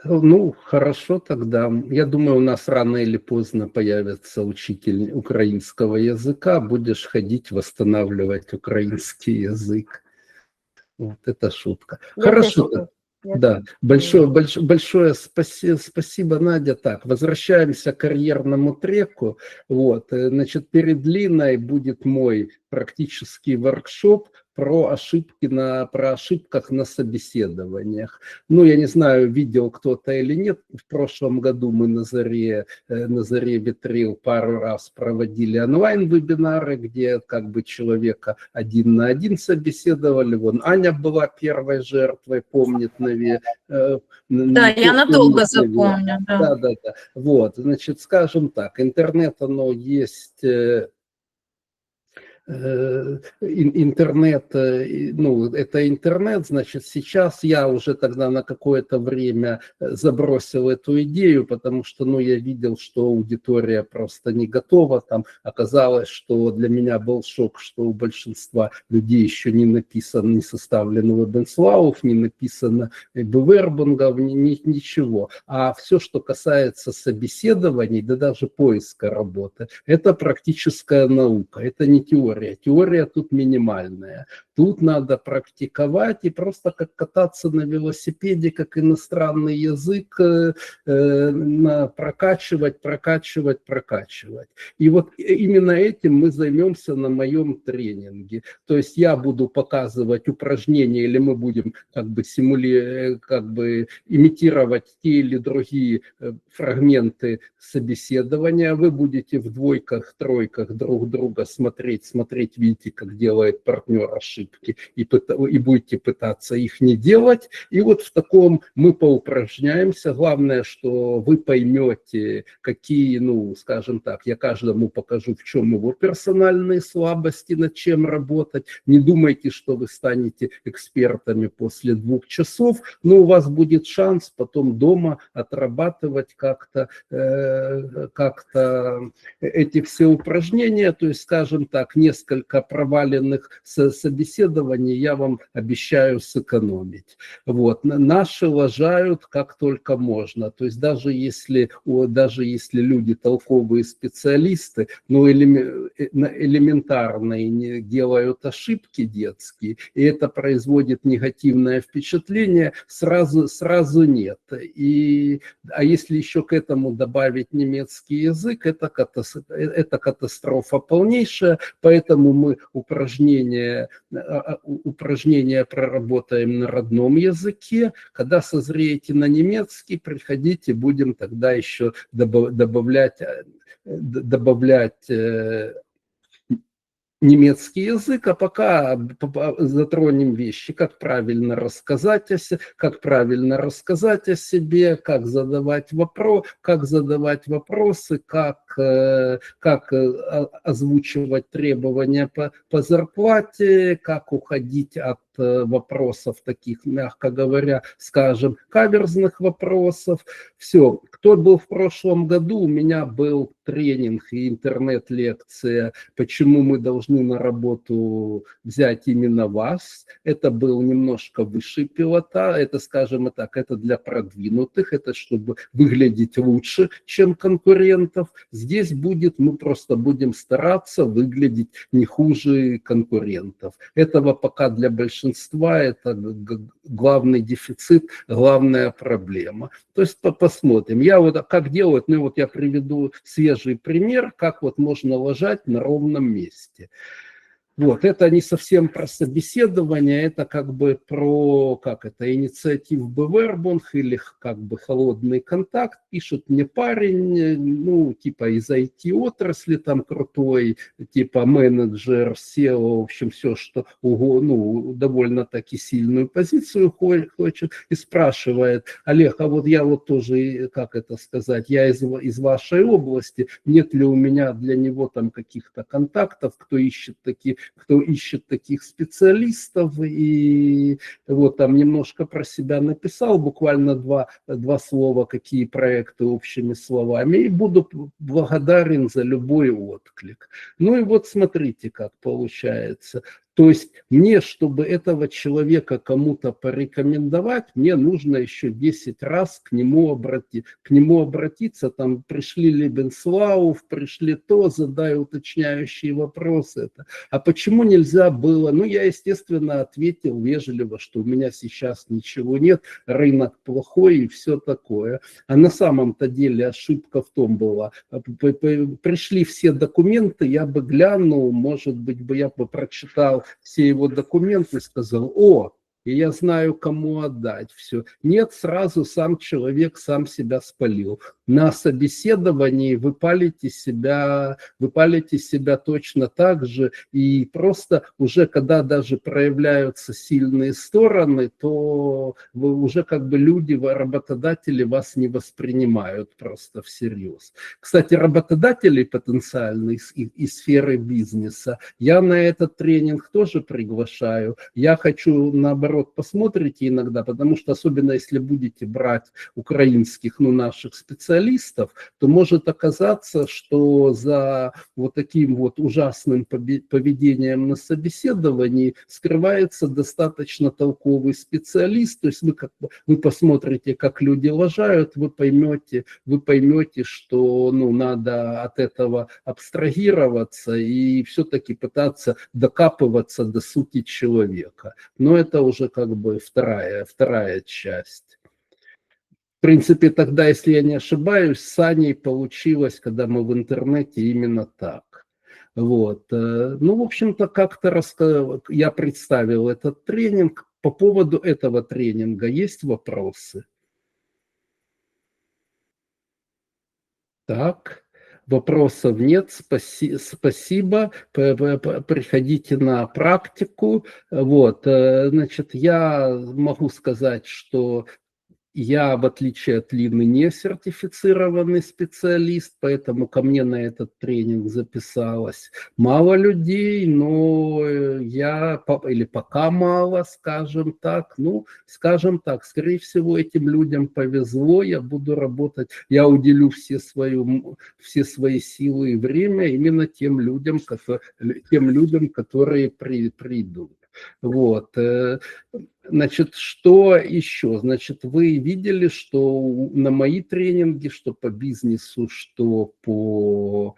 Ну, хорошо тогда. Я думаю, у нас рано или поздно появится учитель украинского языка, будешь ходить восстанавливать украинский язык. Вот это шутка. Хорошо. Да, большое спасибо, Надя. Так, возвращаемся к карьерному треку. Вот, значит, перед Линой будет мой практический воркшоп про ошибках на собеседованиях. Ну, я не знаю, видел кто-то или нет. В прошлом году мы на заре Витрил пару раз проводили онлайн-вебинары, где как бы человека 1 на 1 собеседовали. Вон Аня была первой жертвой, помнит, да, я надолго запомню. Да. Вот, значит, скажем так, интернет, оно есть интернет, ну, это интернет, значит, сейчас я уже тогда на какое-то время забросил эту идею, потому что, ну, я видел, что аудитория просто не готова, там оказалось, что для меня был шок, что у большинства людей еще не написан, не составлен Вебенслауф, не написано Бевербунгов, ничего. А все, что касается собеседований, да даже поиска работы, это практическая наука, это не теория. Теория тут минимальная. Тут надо практиковать и просто как кататься на велосипеде, как иностранный язык, прокачивать. И вот именно этим мы займемся на моем тренинге. То есть я буду показывать упражнения, или мы будем как бы имитировать те или другие фрагменты собеседования. Вы будете в двойках, тройках друг друга смотреть, видите, как делает партнер ошибки, и будете пытаться их не делать. И вот в таком мы поупражняемся. Главное, что вы поймете, какие, ну, скажем так, я каждому покажу, в чем его персональные слабости, над чем работать. Не думайте, что вы станете экспертами после 2 часов, но у вас будет шанс потом дома отрабатывать как-то эти все упражнения. То есть, скажем так, несколько проваленных собеседований я вам обещаю сэкономить. Вот. Наши лажают как только можно. То есть даже если люди толковые специалисты, но элементарные не делают ошибки детские, и это производит негативное впечатление, сразу нет. А если еще к этому добавить немецкий язык, это катастрофа полнейшая, поэтому мы упражнения проработаем на родном языке. Когда созреете на немецкий, приходите, будем тогда еще добавлять немецкий язык, а пока затронем вещи, как правильно рассказать о себе, как задавать вопросы, как озвучивать требования по зарплате, как уходить от вопросов таких, мягко говоря, скажем, каверзных вопросов. Все. Кто был в прошлом году, у меня был тренинг и интернет-лекция «Почему мы должны на работу взять именно вас». Это был немножко выше пилота, это, скажем так, это для продвинутых, это чтобы выглядеть лучше, чем конкурентов. Здесь мы просто будем стараться выглядеть не хуже конкурентов. Этого пока для большинства это главный дефицит, главная проблема. То есть посмотрим. Как делать, я приведу свежий пример, как можно ложать на ровном месте. Вот, это не совсем про собеседование, это как бы про, инициатив Бевербунг или как бы холодный контакт. Пишет мне парень, из IT-отрасли, там крутой, менеджер, SEO, в общем, все, что довольно-таки сильную позицию хочет, и спрашивает: Олег, а вот я тоже, я из вашей области, нет ли у меня для него там каких-то контактов, кто ищет таких специалистов, и вот там немножко про себя написал, буквально два слова, какие проекты общими словами, и буду благодарен за любой отклик. Ну и вот смотрите, как получается. То есть мне, чтобы этого человека кому-то порекомендовать, мне нужно еще 10 раз к нему обратиться, там пришли Лебенслауф, пришли задай уточняющие вопросы. А почему нельзя было? Я, естественно, ответил вежливо, что у меня сейчас ничего нет, рынок плохой и все такое. А на самом-то деле ошибка в том была. Пришли все документы, я бы глянул, может быть, я бы прочитал все его документы, сказал: и я знаю, кому отдать все. Нет, сразу сам человек сам себя спалил. На собеседовании вы палите себя точно так же, и просто уже когда даже проявляются сильные стороны, то вы уже как бы люди, работодатели вас не воспринимают просто всерьез. Кстати, работодатели потенциальные из сферы бизнеса я на этот тренинг тоже приглашаю. Я хочу, наоборот, посмотрите иногда, потому что особенно если будете брать украинских, наших специалистов, то может оказаться, что за вот таким вот ужасным поведением на собеседовании скрывается достаточно толковый специалист. То есть вы посмотрите, как люди лажают, вы поймете, что надо от этого абстрагироваться и все-таки пытаться докапываться до сути человека. Но это уже как бы вторая часть. В принципе, тогда, если я не ошибаюсь, с Аней получилось, когда мы в интернете, именно так. Вот. В общем-то, как-то я представил этот тренинг. По поводу этого тренинга есть вопросы? Так, вопросов нет, спасибо, приходите на практику. Вот, значит, я могу сказать, что я, в отличие от Лины, не сертифицированный специалист, поэтому ко мне на этот тренинг записалось мало людей, но пока мало, скажем так. Скорее всего, этим людям повезло, я буду работать, я уделю все свои силы и время именно тем людям, которые придут. Вот. Значит, что еще? Значит, вы видели, что на мои тренинги, что по бизнесу, что по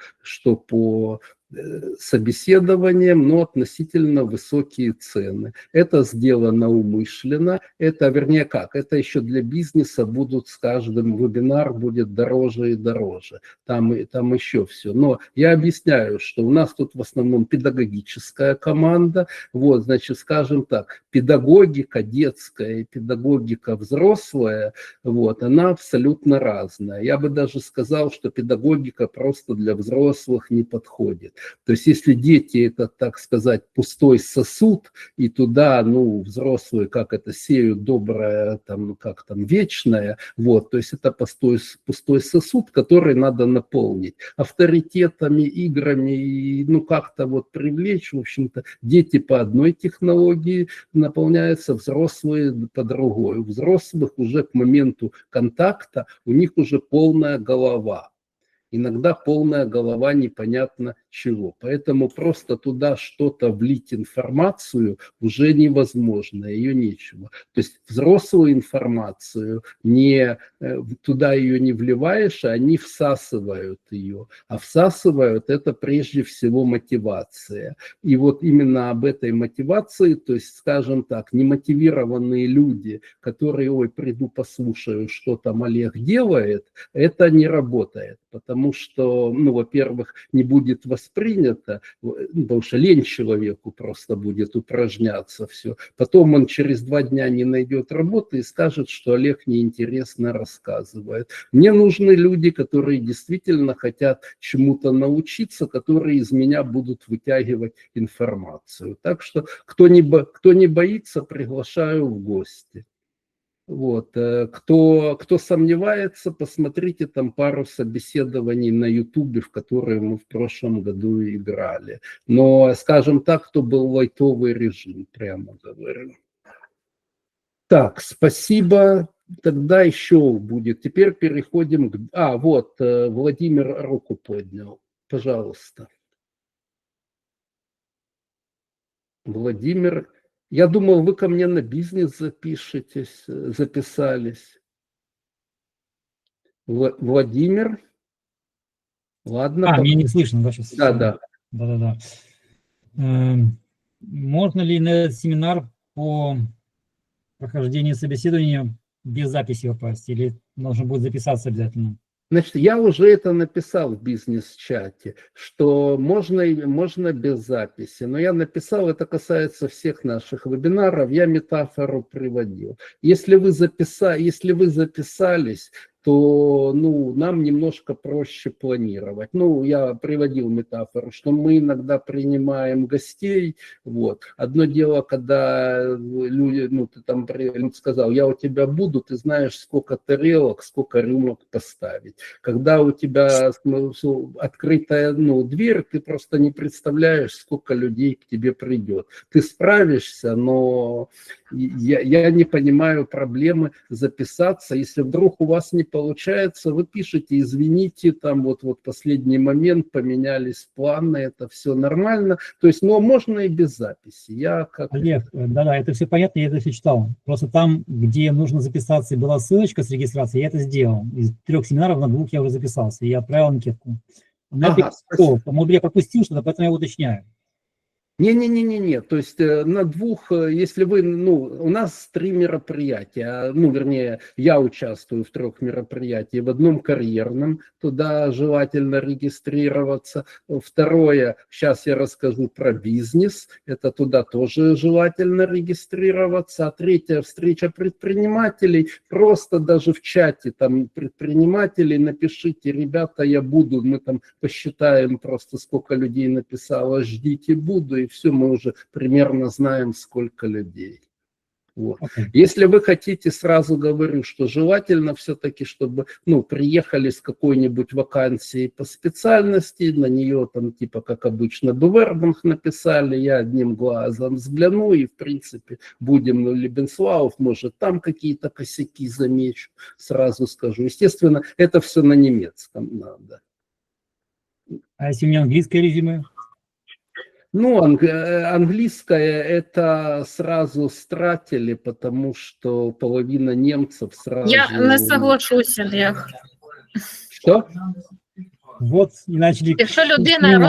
собеседованиям, относительно высокие цены. Это сделано умышленно. Это еще для бизнеса будут с каждым вебинар будет дороже и дороже. Там еще все. Но я объясняю, что у нас тут в основном педагогическая команда. Вот, значит, скажем так, педагогика детская и педагогика взрослая, вот, она абсолютно разная. Я бы даже сказал, что педагогика просто для взрослых не подходит. То есть если дети – это, так сказать, пустой сосуд, и туда, взрослые, сеют доброе, вечное, вот, то есть это пустой сосуд, который надо наполнить авторитетами, играми, и, как-то привлечь, в общем-то, дети по одной технологии наполняются, взрослые по другой. У взрослых уже к моменту контакта у них уже полная голова. Иногда полная голова непонятно чего. Поэтому просто туда что-то влить информацию уже невозможно, ее нечего. То есть взрослую информацию туда ее не вливаешь, а они всасывают ее. А всасывают это прежде всего мотивация. И вот именно об этой мотивации, то есть, скажем так, немотивированные люди, которые, приду послушаю, что там Олег делает, это не работает. Потому что, во-первых, не будет воспринято, потому что лень человеку просто будет упражняться все. Потом он через 2 дня не найдет работы и скажет, что Олег неинтересно рассказывает. Мне нужны люди, которые действительно хотят чему-то научиться, которые из меня будут вытягивать информацию. Так что, кто не боится, приглашаю в гости. Вот. Кто сомневается, посмотрите там пару собеседований на Ютубе, в которые мы в прошлом году играли. Но, скажем так, то был лайтовый режим, прямо говорю. Так, спасибо. Тогда еще будет. Теперь переходим к... Владимир руку поднял. Пожалуйста. Владимир... Я думал, вы ко мне на бизнес записались. Владимир? Ладно. Меня не слышно, да, сейчас? Да. Да. Можно ли на этот семинар по прохождению собеседования без записи попасть? Или нужно будет записаться обязательно? Значит, я уже это написал в бизнес-чате, что можно без записи, но я написал, это касается всех наших вебинаров, я метафору приводил. Если вы записались, то нам немножко проще планировать. Я приводил метафору, что мы иногда принимаем гостей. Вот. Одно дело, когда люди, ты там сказал, я у тебя буду, ты знаешь, сколько тарелок, сколько рюмок поставить. Когда у тебя открытая дверь, ты просто не представляешь, сколько людей к тебе придет. Ты справишься, но я не понимаю проблемы записаться. Если вдруг у вас не получается, вы пишете, извините, там вот последний момент, поменялись планы, это все нормально. То есть, но можно и без записи. Олег, да, это все понятно, я это все читал. Просто там, где нужно записаться, и была ссылочка с регистрацией, я это сделал. Из 3 семинаров на 2 я уже записался, и я отправил анкетку. Может, я пропустил что-то, поэтому я уточняю. Не. То есть на 2, если вы, у нас 3 мероприятия, вернее, я участвую в 3 мероприятиях, в одном карьерном, туда желательно регистрироваться. Второе, сейчас я расскажу про бизнес, это туда тоже желательно регистрироваться. А 3 встреча предпринимателей, просто даже в чате там предпринимателей напишите, ребята, я буду, мы там посчитаем просто, сколько людей написало, ждите, буду, и все, мы уже примерно знаем, сколько людей. Вот. Если вы хотите, сразу говорю, что желательно все-таки, чтобы приехали с какой-нибудь вакансией по специальности, на нее там типа как обычно бевербинг написали, я одним глазом взгляну и в принципе будем, Лебенслав, может там какие-то косяки замечу, сразу скажу. Естественно, это все на немецком надо. А если у меня английское резюме? Английское это сразу стратили, потому что половина немцев сразу... Я не соглашусь, Олег. Що? Вот, і начали... Якщо людина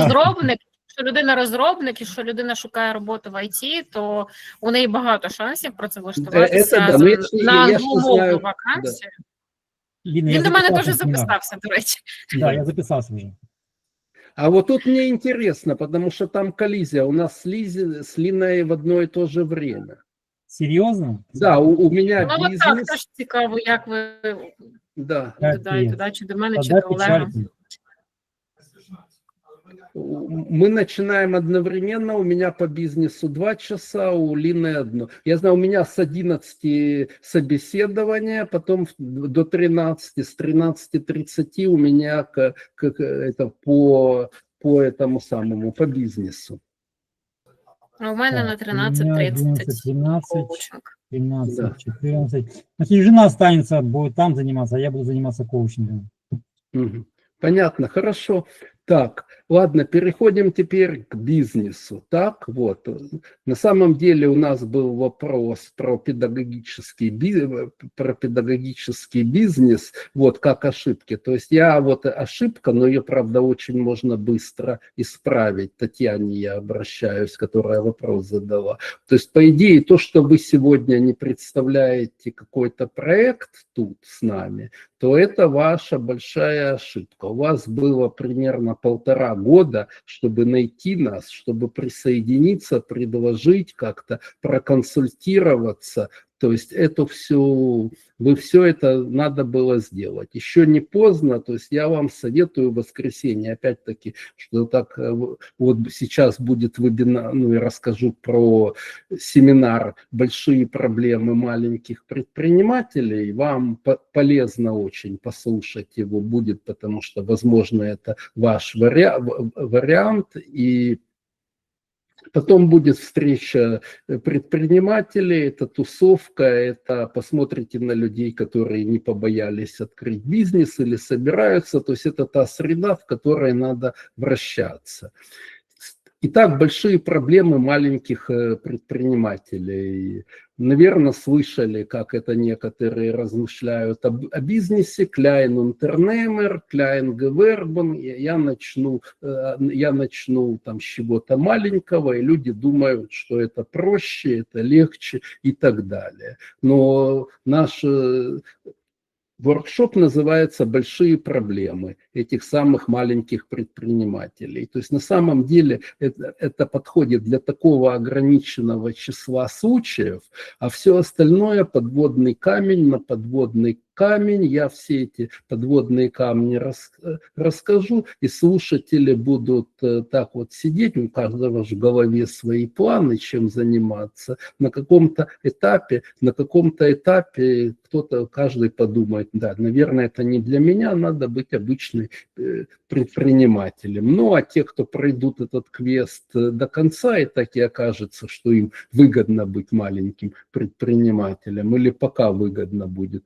розробник, якщо людина шукає роботу в ІТ, то у неї багато шансів працевлаштуватися на англомовну вакансію. Він до мене теж записався, до речі. Да, я записався вже. А вот тут мне интересно, потому что там коллизия. У нас с Линой в одно и то же время. Серьезно? Да, у меня бизнес... Вот так, теж цікаво, як ви додаєте, чи до мене, чи до Олега. Мы начинаем одновременно, у меня по бизнесу 2 часа, у Лины 1. Я знаю, у меня с 11 собеседования, потом до 13, с 13:30 у меня это по этому самому, по бизнесу. А у мене на 13:30 коучинг. 13, 14. Значит, жена останется, будет там заниматься, а я буду заниматься коучингом. Понятно, хорошо. Так, ладно, переходим теперь к бизнесу. Так, вот. На самом деле у нас был вопрос про педагогический бизнес, вот, как ошибки. То есть ошибка, но ее, правда, очень можно быстро исправить. Татьяне я обращаюсь, которая вопрос задала. То есть, по идее, то, что вы сегодня не представляете какой-то проект тут с нами, то это ваша большая ошибка. У вас было примерно 1,5 года, чтобы найти нас, чтобы присоединиться, предложить как-то, проконсультироваться. То есть все это надо было сделать. Еще не поздно, то есть я вам советую в воскресенье, опять-таки, что так вот сейчас будет вебинар, и расскажу про семинар «Большие проблемы маленьких предпринимателей». Вам полезно очень послушать его будет, потому что, возможно, это ваш вариант, и потом будет встреча предпринимателей, это тусовка, это посмотрите на людей, которые не побоялись открыть бизнес или собираются, то есть это та среда, в которой надо вращаться. Итак, большие проблемы маленьких предпринимателей. Наверное, слышали, как это некоторые размышляют о бизнесе. Klein Unternehmer, Klein Gewerben. Я начну там с чего-то маленького, и люди думают, что это проще, это легче и так далее. Но Воркшоп называется «Большие проблемы этих самых маленьких предпринимателей». То есть на самом деле это подходит для такого ограниченного числа случаев, а все остальное подводный камень на подводный камень. Я все эти подводные камни расскажу, и слушатели будут так вот сидеть, у каждого в голове свои планы, чем заниматься. На каком-то этапе каждый подумает, да, наверное, это не для меня, надо быть обычным предпринимателем. Ну, а те, кто пройдут этот квест до конца, и так и окажется, что им выгодно быть маленьким предпринимателем, или пока выгодно будет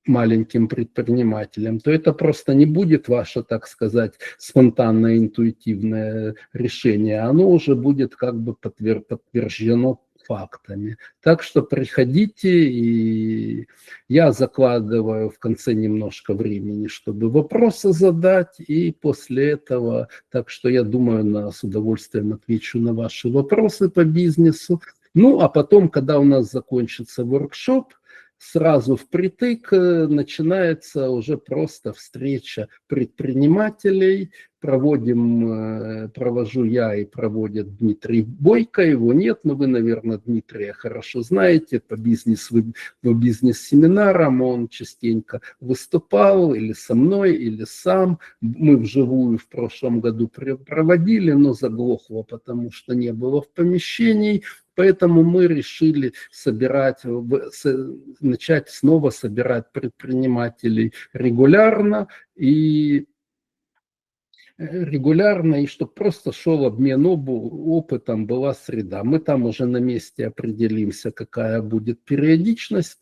маленьким предпринимателем, то это просто не будет ваше, так сказать, спонтанное интуитивное решение, оно уже будет как бы подтверждено фактами. Так что приходите, и я закладываю в конце немножко времени, чтобы вопросы задать, и после этого, так что я думаю, с удовольствием отвечу на ваши вопросы по бизнесу. Ну, а потом, когда у нас закончится воркшоп, сразу впритык начинается уже просто встреча предпринимателей. Провожу я и проводит Дмитрий Бойко, его нет, но вы, наверное, Дмитрия хорошо знаете, по бизнес-семинарам он частенько выступал или со мной, или сам. Мы вживую в прошлом году проводили, но заглохло, потому что не было в помещении. Поэтому мы решили начать снова собирать предпринимателей регулярно, и чтобы просто шел обмен опытом, была среда. Мы там уже на месте определимся, какая будет периодичность,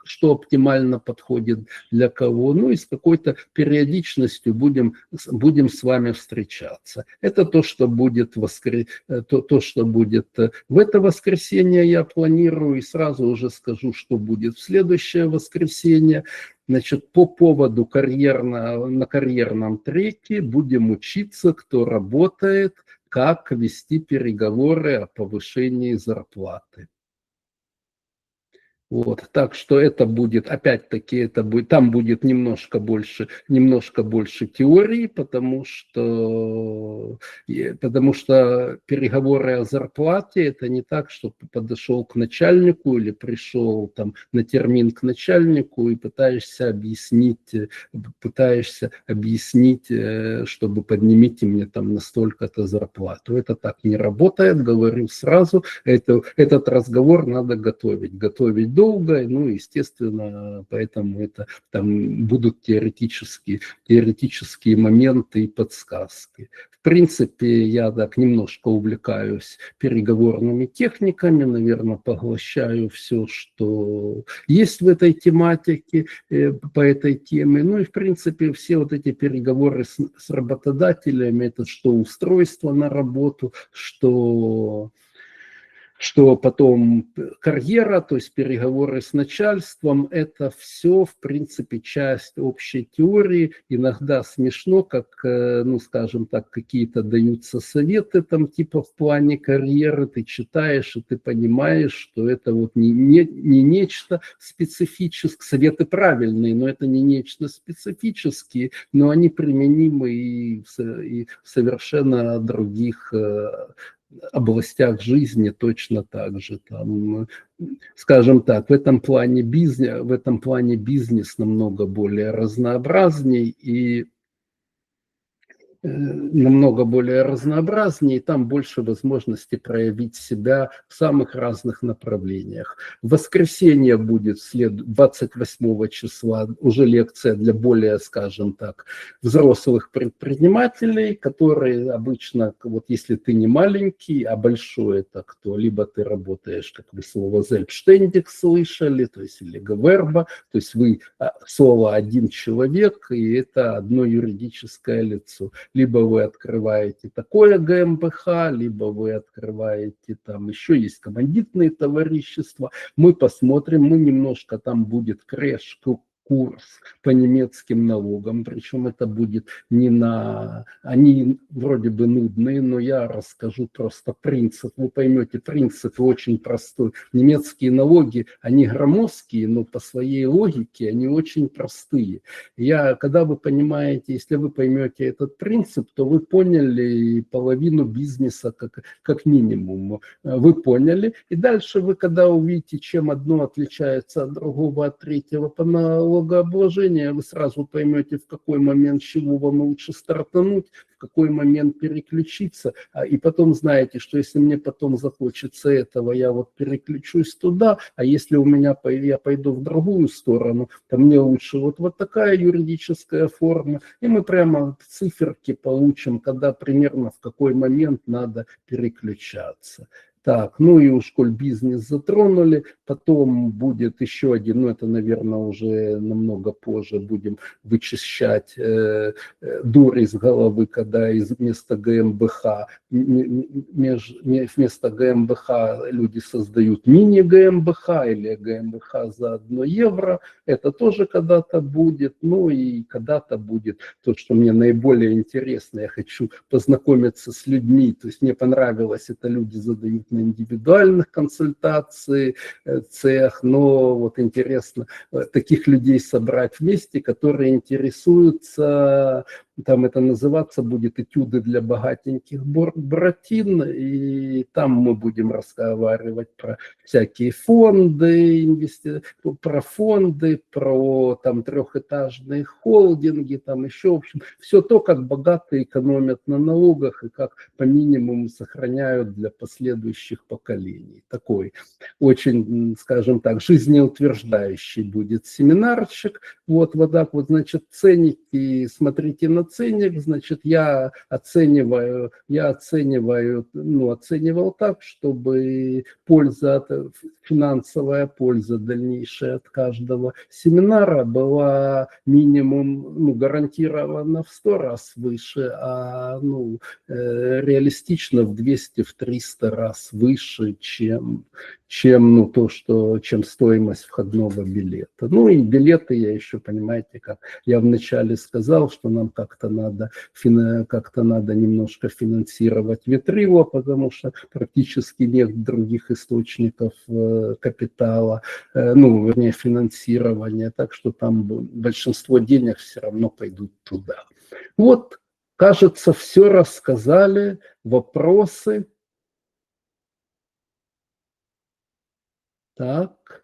что оптимально подходит для кого, ну и с какой-то периодичностью будем с вами встречаться. Это то, что будет в это воскресенье, я планирую, и сразу уже скажу, что будет в следующее воскресенье. Значит, по поводу на карьерном треке будем учиться, кто работает, как вести переговоры о повышении зарплаты. Вот, так что это будет, опять-таки, там будет немножко больше теории, потому что переговоры о зарплате – это не так, что ты подошел к начальнику или пришел там на термин к начальнику и пытаешься объяснить, чтобы поднимите мне там на столько-то зарплату. Это так не работает, говорю сразу, этот разговор надо готовить долго, ну, естественно, поэтому это там будут теоретические моменты и подсказки. В принципе, я так немножко увлекаюсь переговорными техниками, наверное, поглощаю все, что есть в этой тематике, по этой теме. Ну и, в принципе, все вот эти переговоры с работодателями, это что устройство на работу, что потом карьера, то есть переговоры с начальством, это все, в принципе, часть общей теории. Иногда смешно, как, ну, скажем так, какие-то даются советы, там, типа в плане карьеры, ты читаешь, и ты понимаешь, что это вот не нечто специфическое, советы правильные, но это не нечто специфические, но они применимы и в совершенно других областях жизни точно так же. Там, скажем так, в этом плане бизнес намного более разнообразней и там больше возможности проявить себя в самых разных направлениях. В воскресенье будет 28 числа уже лекция для более, скажем так, взрослых предпринимателей, которые обычно, вот если ты не маленький, а большой это кто, либо ты работаешь, как вы слово «selbstständig» слышали, то есть или «gewerbe», то есть вы слово «один человек», и это одно юридическое лицо. Либо вы открываете такое ГМБХ, либо вы открываете, там еще есть командитные товарищества. Мы посмотрим, немножко там будет курс по немецким налогам, причем это будет не на... Они вроде бы нудные, но я расскажу просто принцип. Вы поймете, принцип очень простой. Немецкие налоги, они громоздкие, но по своей логике они очень простые. Когда вы понимаете, если вы поймете этот принцип, то вы поняли половину бизнеса как минимум. Вы поняли. И дальше вы, когда увидите, чем одно отличается от другого, от третьего по налогообложению, вы сразу поймете, в какой момент, с чего вам лучше стартануть, в какой момент переключиться. И потом знаете, что если мне потом захочется этого, я вот переключусь туда, а если я пойду в другую сторону, то мне лучше вот такая юридическая форма. И мы прямо циферки получим, когда примерно в какой момент надо переключаться. Так, ну и уж коль бизнес затронули, потом будет еще один, это, наверное, уже намного позже будем вычищать дурь из головы, когда вместо ГМБХ люди создают мини-ГМБХ или ГМБХ за 1 евро. Это тоже когда-то будет, ну и когда-то будет то, что мне наиболее интересно. Я хочу познакомиться с людьми, то есть мне понравилось, это люди задают на индивидуальных консультациях, но вот интересно таких людей собрать вместе, которые интересуются, там это называться будет «Этюды для богатеньких братин», и там мы будем разговаривать про всякие фонды, про фонды, про там трехэтажные холдинги, там еще, в общем, все то, как богатые экономят на налогах и как по минимуму сохраняют для последующих поколений. Такой очень, скажем так, жизнеутверждающий будет семинарчик. Вот так вот, значит, ценники, смотрите на ценник, значит, я оценивал так, чтобы финансовая польза дальнейшая от каждого семинара была минимум, гарантирована в 100 раз выше, а реалистично в 200-300 раз выше, чем стоимость входного билета. Ну и билеты я еще, понимаете, как я вначале сказал, что нам как-то надо немножко финансировать Ветрило, потому что практически нет других источников капитала, вернее, финансирования, так что там большинство денег все равно пойдут туда. Вот, кажется, все рассказали. Вопросы? Так.